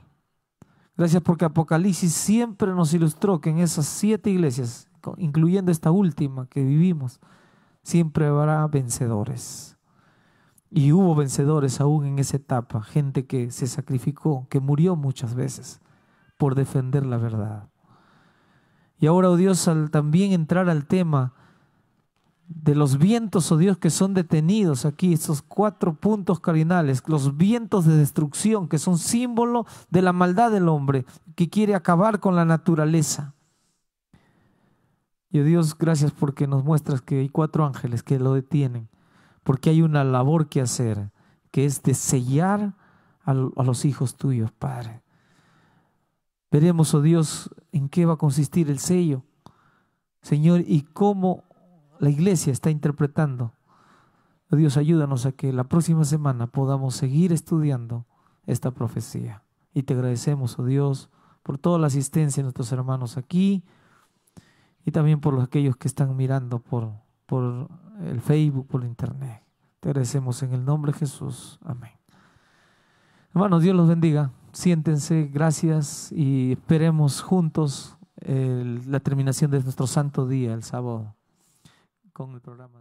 Gracias porque Apocalipsis siempre nos ilustró que en esas 7 iglesias, incluyendo esta última que vivimos, siempre habrá vencedores. Y hubo vencedores aún en esa etapa, gente que se sacrificó, que murió muchas veces por defender la verdad. Y ahora, oh Dios, al también entrar al tema de los vientos, oh Dios, que son detenidos aquí, estos 4 puntos cardinales, los vientos de destrucción que son símbolo de la maldad del hombre, que quiere acabar con la naturaleza. Y oh Dios, gracias porque nos muestras que hay 4 ángeles que lo detienen, porque hay una labor que hacer, que es de sellar a los hijos tuyos, Padre. Veremos, oh Dios, en qué va a consistir el sello, Señor, y cómo la iglesia está interpretando. Oh Dios, ayúdanos a que la próxima semana podamos seguir estudiando esta profecía. Y te agradecemos, oh Dios, por toda la asistencia de nuestros hermanos aquí y también por aquellos que están mirando por el Facebook, por el internet. Te agradecemos en el nombre de Jesús. Amén. Hermanos, Dios los bendiga. Siéntense, gracias, y esperemos juntos la terminación de nuestro santo día, el sábado, con el programa.